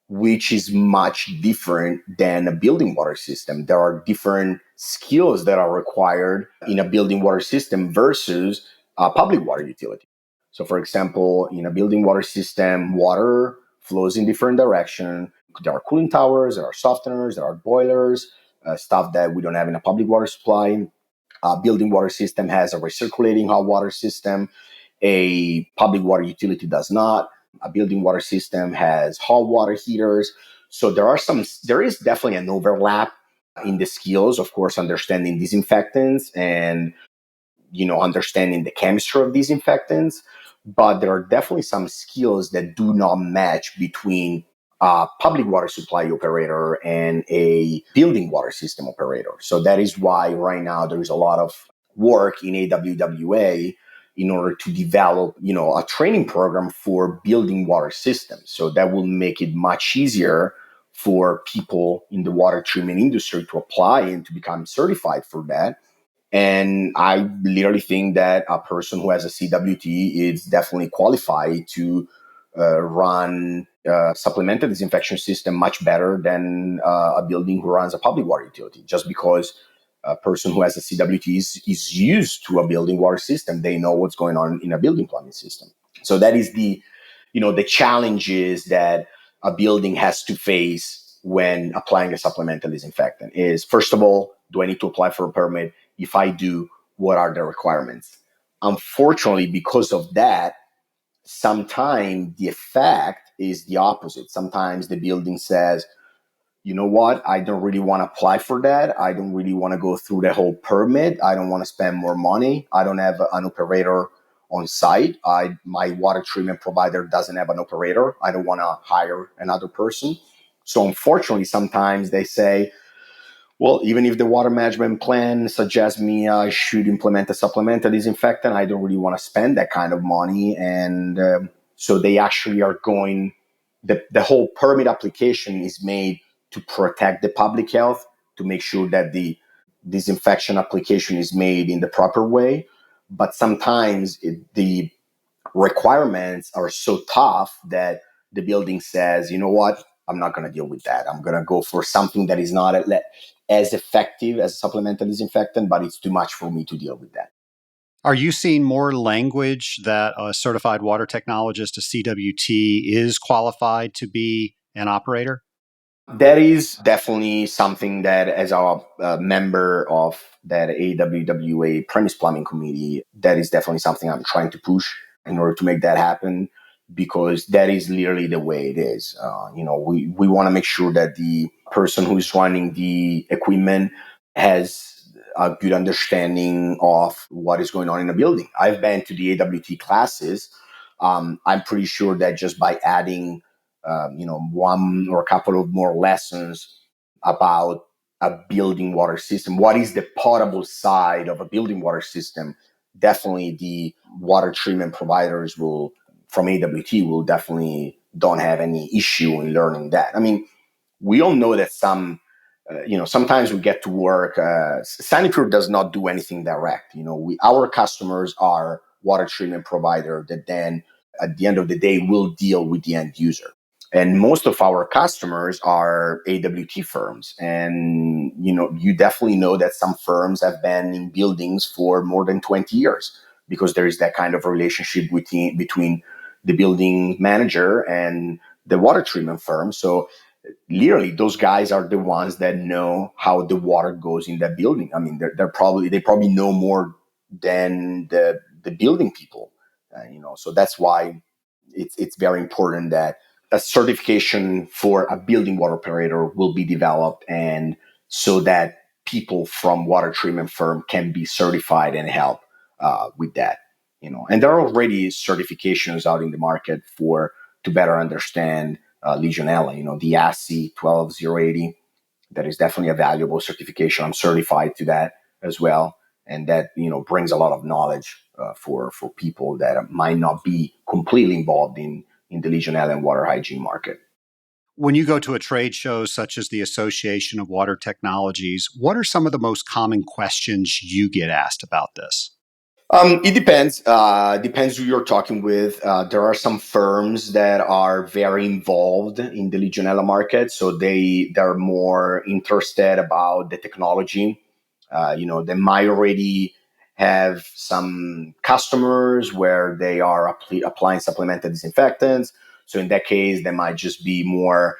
which is much different than a building water system. There are different skills that are required in a building water system versus a public water utility. So for example, in a building water system, water flows in different directions. There are cooling towers, there are softeners, there are boilers, stuff that we don't have in a public water supply. A building water system has a recirculating hot water system. A public water utility does not. A building water system has hot water heaters. So there is definitely an overlap in the skills, of course, understanding disinfectants and understanding the chemistry of disinfectants, but there are definitely some skills that do not match between a public water supply operator and a building water system operator. So that is why right now there is a lot of work in AWWA in order to develop, a training program for building water systems. So that will make it much easier for people in the water treatment industry to apply and to become certified for that. And I literally think that a person who has a CWT is definitely qualified to run a supplemental disinfection system much better than a building who runs a public water utility. Just because a person who has a CWT is used to a building water system, they know what's going on in a building plumbing system. So that is the challenges that a building has to face when applying a supplemental disinfectant is, first of all, do I need to apply for a permit? If I do, what are the requirements? Unfortunately, because of that, sometimes the effect is the opposite. Sometimes the building says, you know what, I don't really want to apply for that. I don't really want to go through the whole permit. I don't want to spend more money. I don't have an operator on site. My water treatment provider doesn't have an operator. I don't want to hire another person. So unfortunately, sometimes they say, well, even if the water management plan suggests me I should implement a supplemental disinfectant, I don't really want to spend that kind of money. And so they actually are going, the whole permit application is made to protect the public health, to make sure that the disinfection application is made in the proper way. But sometimes the requirements are so tough that the building says, you know what, I'm not going to deal with that. I'm going to go for something that is not as effective as a supplemental disinfectant, but it's too much for me to deal with that. Are you seeing more language that a certified water technologist, a CWT, is qualified to be an operator? That is definitely something that, as a member of that AWWA premise plumbing committee, that is definitely something I'm trying to push in order to make that happen, because that is literally the way it is. We want to make sure that the person who is running the equipment has a good understanding of what is going on in a building. I've been to the AWT classes. I'm pretty sure that just by adding one or a couple of more lessons about a building water system. What is the potable side of a building water system? Definitely the water treatment providers from AWT will definitely don't have any issue in learning that. I mean, we all know that sometimes we get to work. Sanipur does not do anything direct. Our customers are water treatment provider that then at the end of the day will deal with the end user. And most of our customers are AWT firms. And, you definitely know that some firms have been in buildings for more than 20 years because there is that kind of relationship between the building manager and the water treatment firm. So literally, those guys are the ones that know how the water goes in that building. I mean, they probably know more than the building people. So that's why it's very important that a certification for a building water operator will be developed, and so that people from water treatment firm can be certified and help with that. And there are already certifications out in the market to better understand Legionella. The ASSE 12080. That is definitely a valuable certification. I'm certified to that as well, and that brings a lot of knowledge for people that might not be completely involved in the Legionella and water hygiene market. When you go to a trade show such as the Association of Water Technologies, what are some of the most common questions you get asked about this? It depends. Depends who you're talking with. There are some firms that are very involved in the Legionella market, so they're more interested about the technology. They might already have some customers where they are applying supplemental disinfectants. So in that case, they might just be more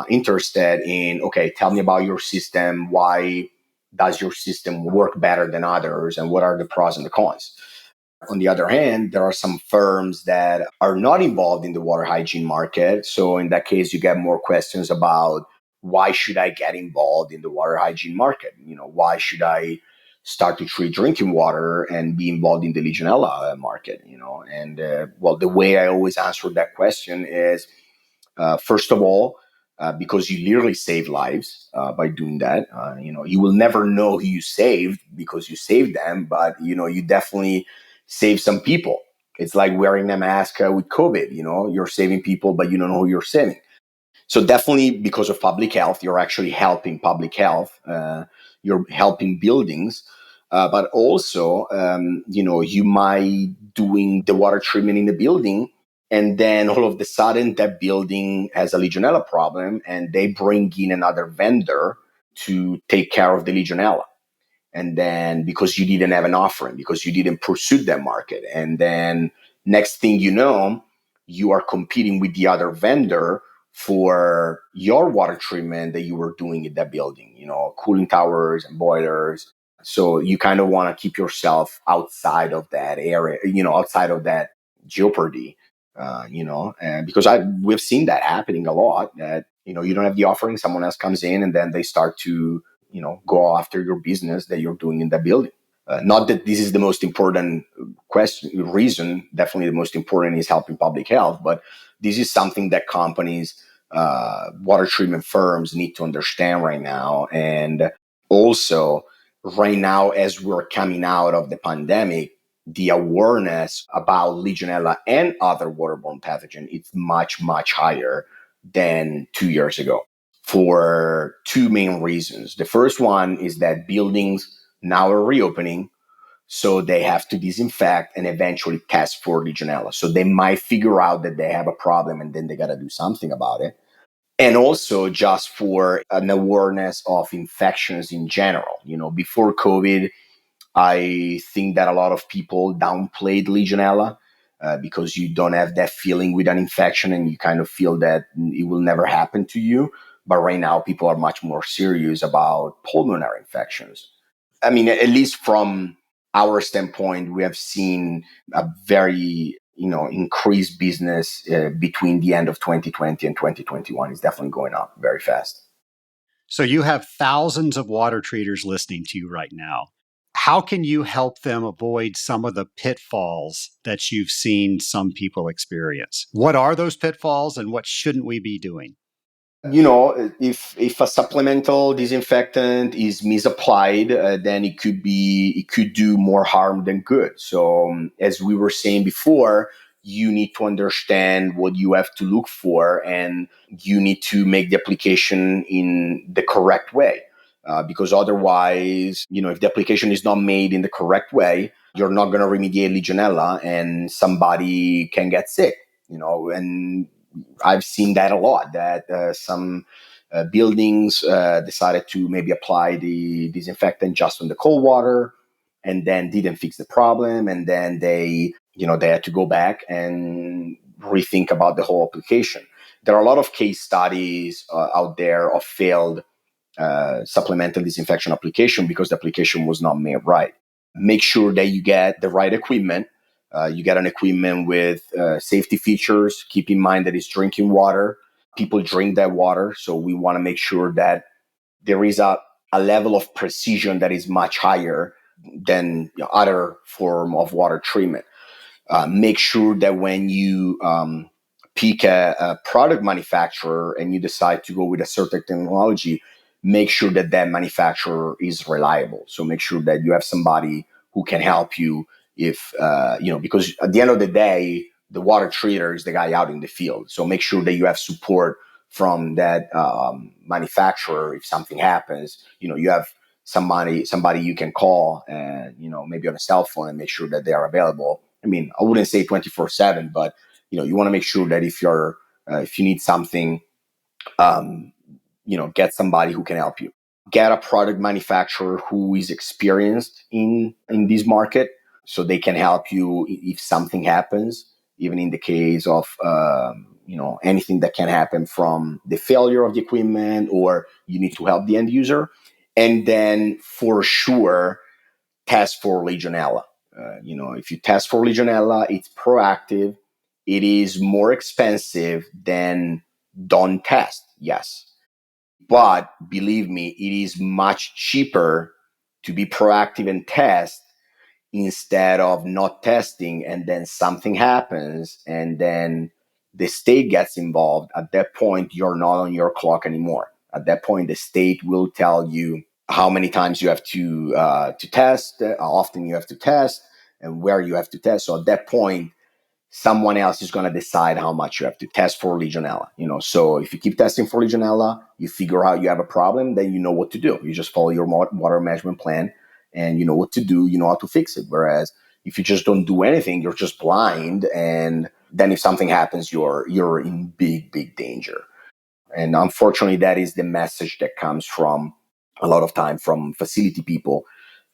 interested in, okay, tell me about your system. Why does your system work better than others? And what are the pros and the cons? On the other hand, there are some firms that are not involved in the water hygiene market. So in that case, you get more questions about why should I get involved in the water hygiene market? Why should I start to treat drinking water and be involved in the Legionella market? And well, the way I always answer that question is, first of all, because you literally save lives by doing that. You will never know who you saved because you saved them, but you definitely save some people. It's like wearing a mask with COVID. You're saving people, but you don't know who you're saving. So definitely, because of public health, you're actually helping public health. You're helping buildings, but also, you might doing the water treatment in the building, and then all of a sudden that building has a Legionella problem, and they bring in another vendor to take care of the Legionella. And then because you didn't have an offering, because you didn't pursue that market, and then next thing you know, you are competing with the other vendor for your water treatment that you were doing in that building, cooling towers and boilers. So you kind of want to keep yourself outside of that area, outside of that jeopardy, and because we've seen that happening a lot, that, you don't have the offering, someone else comes in and then they start to, go after your business that you're doing in that building. Not that this is the most important reason. Definitely the most important is helping public health, but this is something that companies, water treatment firms need to understand right now. And also right now, as we're coming out of the pandemic, the awareness about Legionella and other waterborne pathogens is much, much higher than 2 years ago, for two main reasons. The first one is that buildings now are reopening, so they have to disinfect and eventually test for Legionella. So they might figure out that they have a problem, and then they got to do something about it. And also just for an awareness of infections in general. Before COVID, I think that a lot of people downplayed Legionella because you don't have that feeling with an infection, and you kind of feel that it will never happen to you. But right now, people are much more serious about pulmonary infections. I mean, at least from our standpoint, we have seen a very, increased business between the end of 2020 and 2021. It's definitely going up very fast. So you have thousands of water treaters listening to you right now. How can you help them avoid some of the pitfalls that you've seen some people experience? What are those pitfalls, and what shouldn't we be doing? If a supplemental disinfectant is misapplied, then it could do more harm than good. So as we were saying before, you need to understand what you have to look for, and you need to make the application in the correct way. Because otherwise, if the application is not made in the correct way, you're not going to remediate Legionella, and somebody can get sick. And I've seen that a lot, that some buildings decided to maybe apply the disinfectant just on the cold water, and then didn't fix the problem. And then they had to go back and rethink about the whole application. There are a lot of case studies out there of failed supplemental disinfection application because the application was not made right. Make sure that you get the right equipment. You get an equipment with safety features. Keep in mind that it's drinking water. People drink that water. So we want to make sure that there is a level of precision that is much higher than other form of water treatment. Make sure that when you pick a product manufacturer and you decide to go with a certain technology, make sure that that manufacturer is reliable. So make sure that you have somebody who can help you if, because at the end of the day, the water treater is the guy out in the field. So make sure that you have support from that manufacturer. If something happens, you have somebody you can call, and, maybe on a cell phone, and make sure that they are available. I mean, I wouldn't say 24/7, but, you want to make sure that if you need something, get somebody who can help you. get a product manufacturer who is experienced in this market, so they can help you if something happens, even in the case of anything that can happen from the failure of the equipment, or you need to help the end user. And then for sure, test for Legionella. If you test for Legionella, it's proactive. It is more expensive than don't test, yes. But believe me, it is much cheaper to be proactive and test instead of not testing and then something happens and then the state gets involved. At that point, you're not on your clock anymore. At that point, the state will tell you how many times you have to test, how often you have to test, and where you have to test. So at that point, someone else is going to decide how much you have to test for Legionella. So if you keep testing for Legionella, you figure out you have a problem, then you know what to do. You just follow your water management plan, and you know what to do. You know how to fix it. Whereas if you just don't do anything, you're just blind, and then if something happens, you're in big danger. And unfortunately, that is the message that comes from a lot of time from facility people.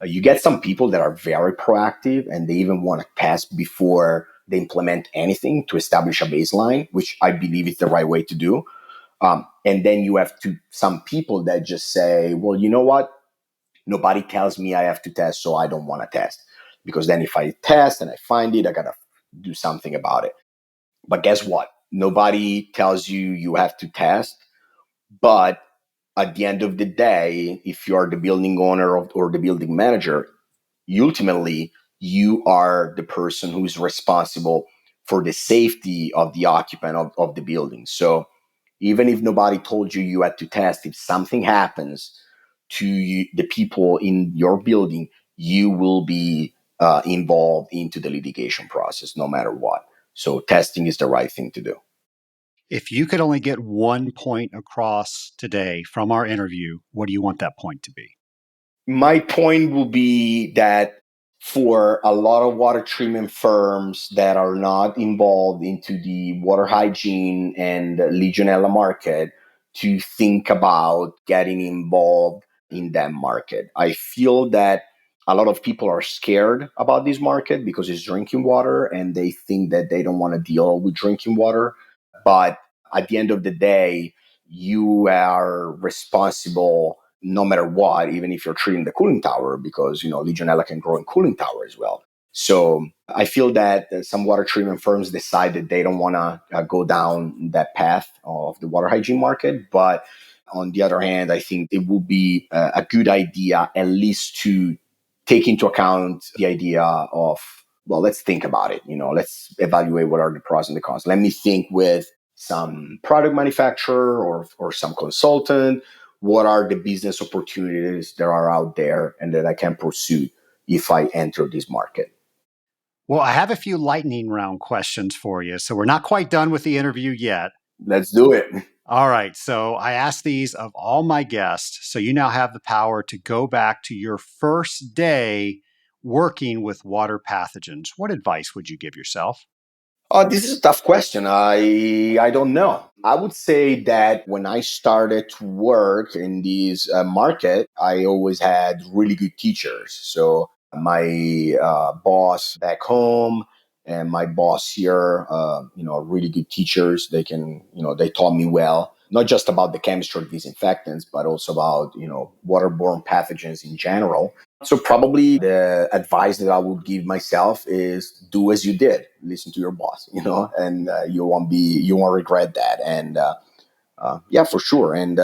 You get some people that are very proactive and they even want to test before they implement anything to establish a baseline, which I believe is the right way to do. And then you have some people that just say, well, you know what? Nobody tells me I have to test, so I don't want to test. Because then if I test and I find it, I got to do something about it. But guess what? Nobody tells you you have to test. But at the end of the day, if you are the building owner or the building manager, ultimately you are the person who is responsible for the safety of the occupant of the building. So even if nobody told you you had to test, if something happens to you, the people in your building, you will be involved into the litigation process no matter what. So testing is the right thing to do. If you could only get one point across today from our interview, what do you want that point to be? My point will be that for a lot of water treatment firms that are not involved into the water hygiene and Legionella market, to think about getting involved in that market. I feel that a lot of people are scared about this market because it's drinking water and they think that they don't want to deal with drinking water. But at the end of the day, you are responsible no matter what, even if you're treating the cooling tower, because Legionella can grow in cooling tower as well. So I feel that some water treatment firms decide that they don't want to go down that path of the water hygiene market. But on the other hand, I think it would be a good idea at least to take into account the idea of, well, let's think about it. Let's evaluate what are the pros and the cons. Let me think with some product manufacturer or some consultant. What are the business opportunities that are out there and that I can pursue if I enter this market? Well, I have a few lightning round questions for you. So we're not quite done with the interview yet. Let's do it. All right. So I asked these of all my guests. So you now have the power to go back to your first day working with water pathogens. What advice would you give yourself? This is a tough question. I don't know. I would say that when I started to work in this market, I always had really good teachers. So my boss back home and my boss here, really good teachers. They taught me well, not just about the chemistry of disinfectants, but also about, waterborne pathogens in general. So probably the advice that I would give myself is do as you did, listen to your boss, and you won't regret that. And yeah, for sure. And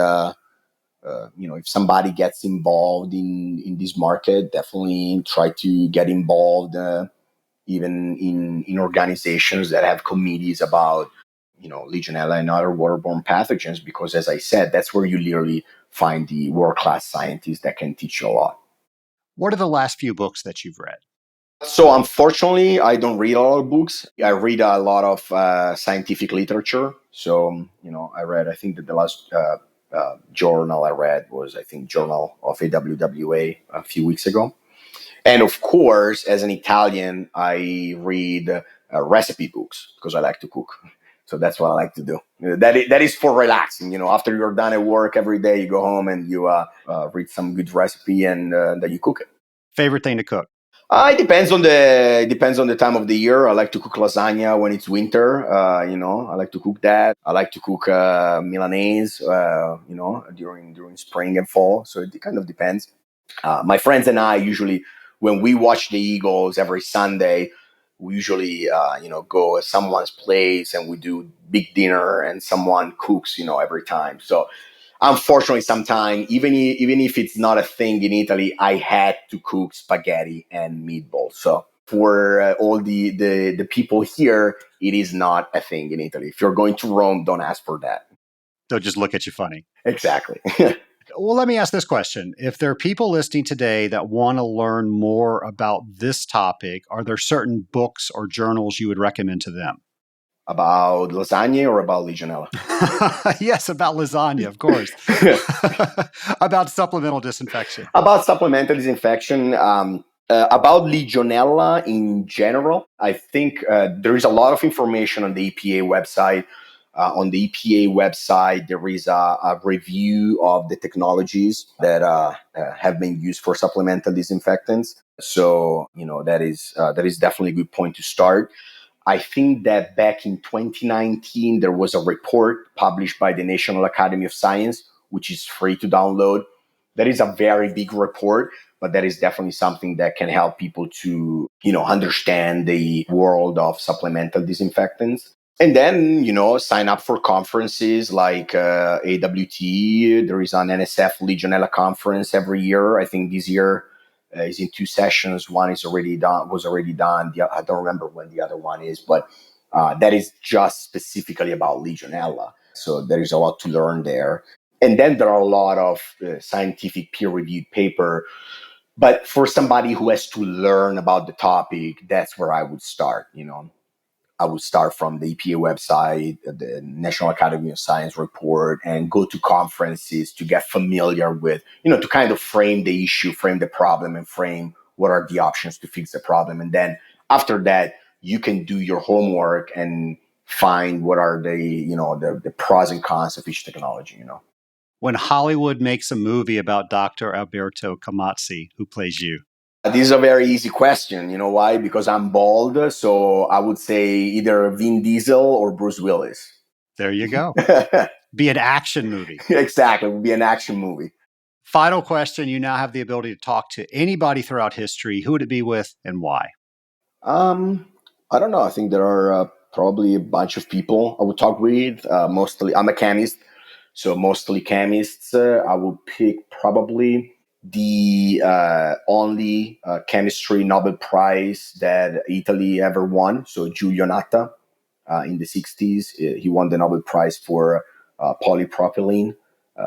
if somebody gets involved in this market, definitely try to get involved, even in organizations that have committees about Legionella and other waterborne pathogens, because as I said, that's where you literally find the world-class scientists that can teach you a lot. What are the last few books that you've read? So unfortunately, I don't read a lot of books. I read a lot of scientific literature. So, I read, I think that the last journal I read was, I think, Journal of AWWA a few weeks ago. And of course, as an Italian, I read recipe books because I like to cook. So that's what I like to do. That is for relaxing. After you're done at work every day, you go home and you read some good recipe and then you cook it. Favorite thing to cook? It depends on the time of the year. I like to cook lasagna when it's winter. I like to cook that. I like to cook Milanese. During spring and fall. So it kind of depends. My friends and I usually, when we watch the Eagles every Sunday, we usually go at someone's place and we do big dinner and someone cooks every time. So unfortunately, sometimes even if it's not a thing in Italy, I had to cook spaghetti and meatballs. So for all the people here, it is not a thing in Italy. If you're going to Rome, don't ask for that. They'll just look at you funny. Exactly. Well, let me ask this question. If there are people listening today that want to learn more about this topic, are there certain books or journals you would recommend to them? About lasagna or about Legionella? Yes, about lasagna, of course. About supplemental disinfection. About supplemental disinfection. About Legionella in general, I think there is a lot of information on the EPA website. On the EPA website, there is a review of the technologies that have been used for supplemental disinfectants. So, that is definitely a good point to start. I think that back in 2019, there was a report published by the National Academy of Science, which is free to download. That is a very big report, but that is definitely something that can help people to, understand the world of supplemental disinfectants. And then, sign up for conferences like AWT. There is an NSF Legionella conference every year. I think this year is in 2 sessions. One was already done. I don't remember when the other one is, but that is just specifically about Legionella. So there is a lot to learn there. And then there are a lot of scientific peer-reviewed paper. But for somebody who has to learn about the topic, that's where I would start, I would start from the EPA website, the National Academy of Science report, and go to conferences to get familiar with, to kind of frame the issue, frame the problem, and frame what are the options to fix the problem. And then after that, you can do your homework and find what are the pros and cons of each technology, When Hollywood makes a movie about Dr. Alberto Comazzi, who plays you? This is a very easy question. You know why? Because I'm bald. So I would say either Vin Diesel or Bruce Willis. There you go. Be an action movie. Exactly. It would be an action movie. Final question. You now have the ability to talk to anybody throughout history. Who would it be with and why? I don't know. I think there are probably a bunch of people I would talk with. Mostly, I'm a chemist. So mostly chemists. I would pick probably the only chemistry Nobel Prize that Italy ever won. So Giulio Natta in the 60s, he won the Nobel Prize for polypropylene.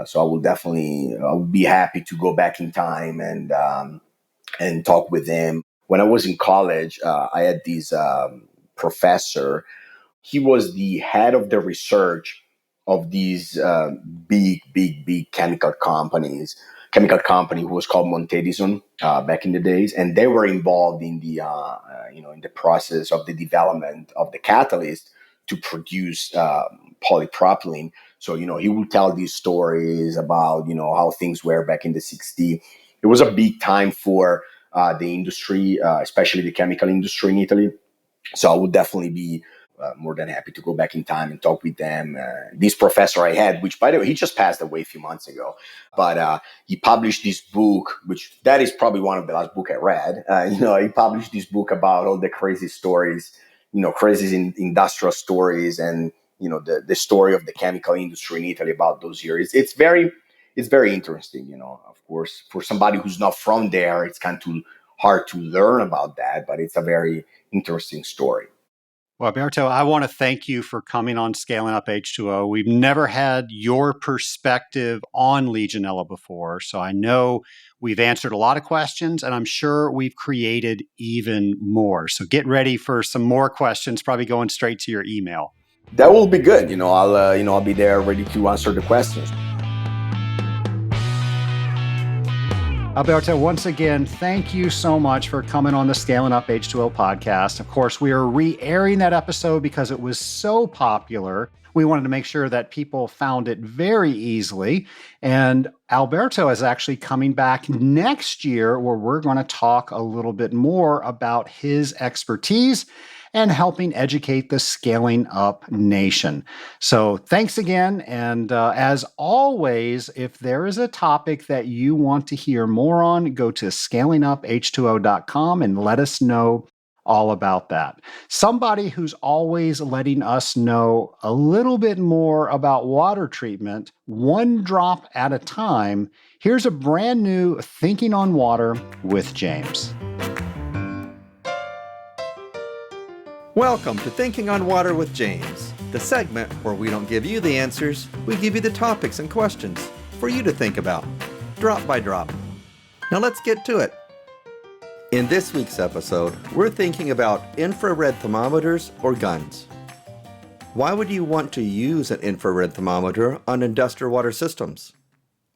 So I would be happy to go back in time and talk with him. When I was in college, I had this professor. He was the head of the research of these big chemical company who was called Montedison back in the days, and they were involved in the in the process of the development of the catalyst to produce polypropylene. So he would tell these stories about how things were back in the 60s. It was a big time for the industry, especially the chemical industry in Italy. So I would definitely be more than happy to go back in time and talk with them. This professor I had, which by the way, he just passed away a few months ago, but he published this book, which that is probably one of the last book I read. He published this book about all the crazy stories, crazy industrial stories, and the story of the chemical industry in Italy about those years. It's very interesting. Of course, for somebody who's not from there, it's kind of hard to learn about that, but it's a very interesting story. Well, Alberto, I want to thank you for coming on Scaling Up H2O. We've never had your perspective on Legionella before, so I know we've answered a lot of questions, and I'm sure we've created even more. So get ready for some more questions, probably going straight to your email. That will be good. I'll be there ready to answer the questions. Alberto, once again, thank you so much for coming on the Scaling Up H2O podcast. Of course, we are re-airing that episode because it was so popular. We wanted to make sure that people found it very easily. And Alberto is actually coming back next year where we're going to talk a little bit more about his expertise and helping educate the Scaling Up Nation. So thanks again. And as always, if there is a topic that you want to hear more on, go to scalinguph2o.com and let us know all about that. Somebody who's always letting us know a little bit more about water treatment, one drop at a time. Here's a brand new Thinking on Water with James. Welcome to Thinking on Water with James, the segment where we don't give you the answers, we give you the topics and questions for you to think about, drop by drop. Now let's get to it. In this week's episode, we're thinking about infrared thermometers or guns. Why would you want to use an infrared thermometer on industrial water systems?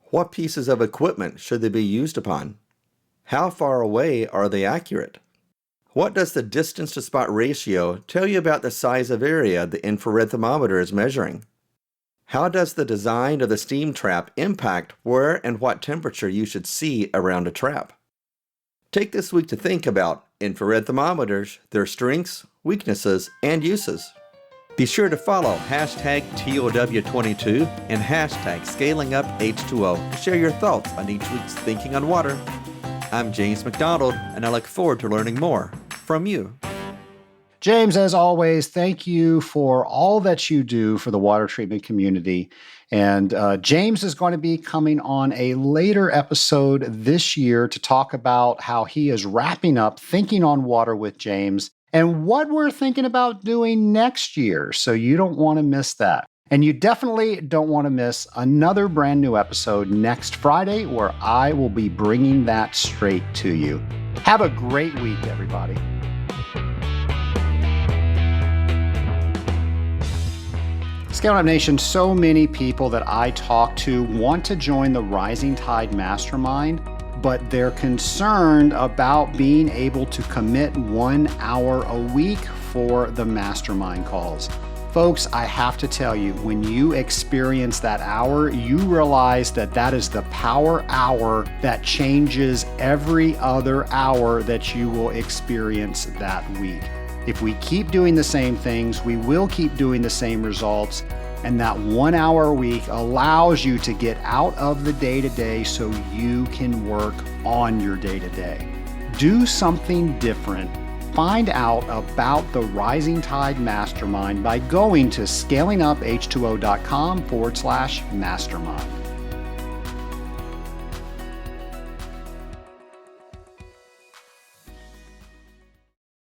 What pieces of equipment should they be used upon? How far away are they accurate? What does the distance to spot ratio tell you about the size of area the infrared thermometer is measuring? How does the design of the steam trap impact where and what temperature you should see around a trap? Take this week to think about infrared thermometers, their strengths, weaknesses, and uses. Be sure to follow hashtag TOW22 and hashtag ScalingUpH2O to share your thoughts on each week's Thinking on Water. I'm James McDonald, and I look forward to learning more from you. James, as always, thank you for all that you do for the water treatment community. And James is going to be coming on a later episode this year to talk about how he is wrapping up Thinking on Water with James and what we're thinking about doing next year. So you don't want to miss that. And you definitely don't want to miss another brand new episode next Friday where I will be bringing that straight to you. Have a great week, everybody. Scaling Up Nation, so many people that I talk to want to join the Rising Tide Mastermind, but they're concerned about being able to commit 1 hour a week for the mastermind calls. Folks, I have to tell you, when you experience that hour, you realize that that is the power hour that changes every other hour that you will experience that week. If we keep doing the same things, we will keep doing the same results. And that 1 hour a week allows you to get out of the day-to-day so you can work on your day-to-day. Do something different. Find out about the Rising Tide Mastermind by going to scalinguph2o.com/mastermind.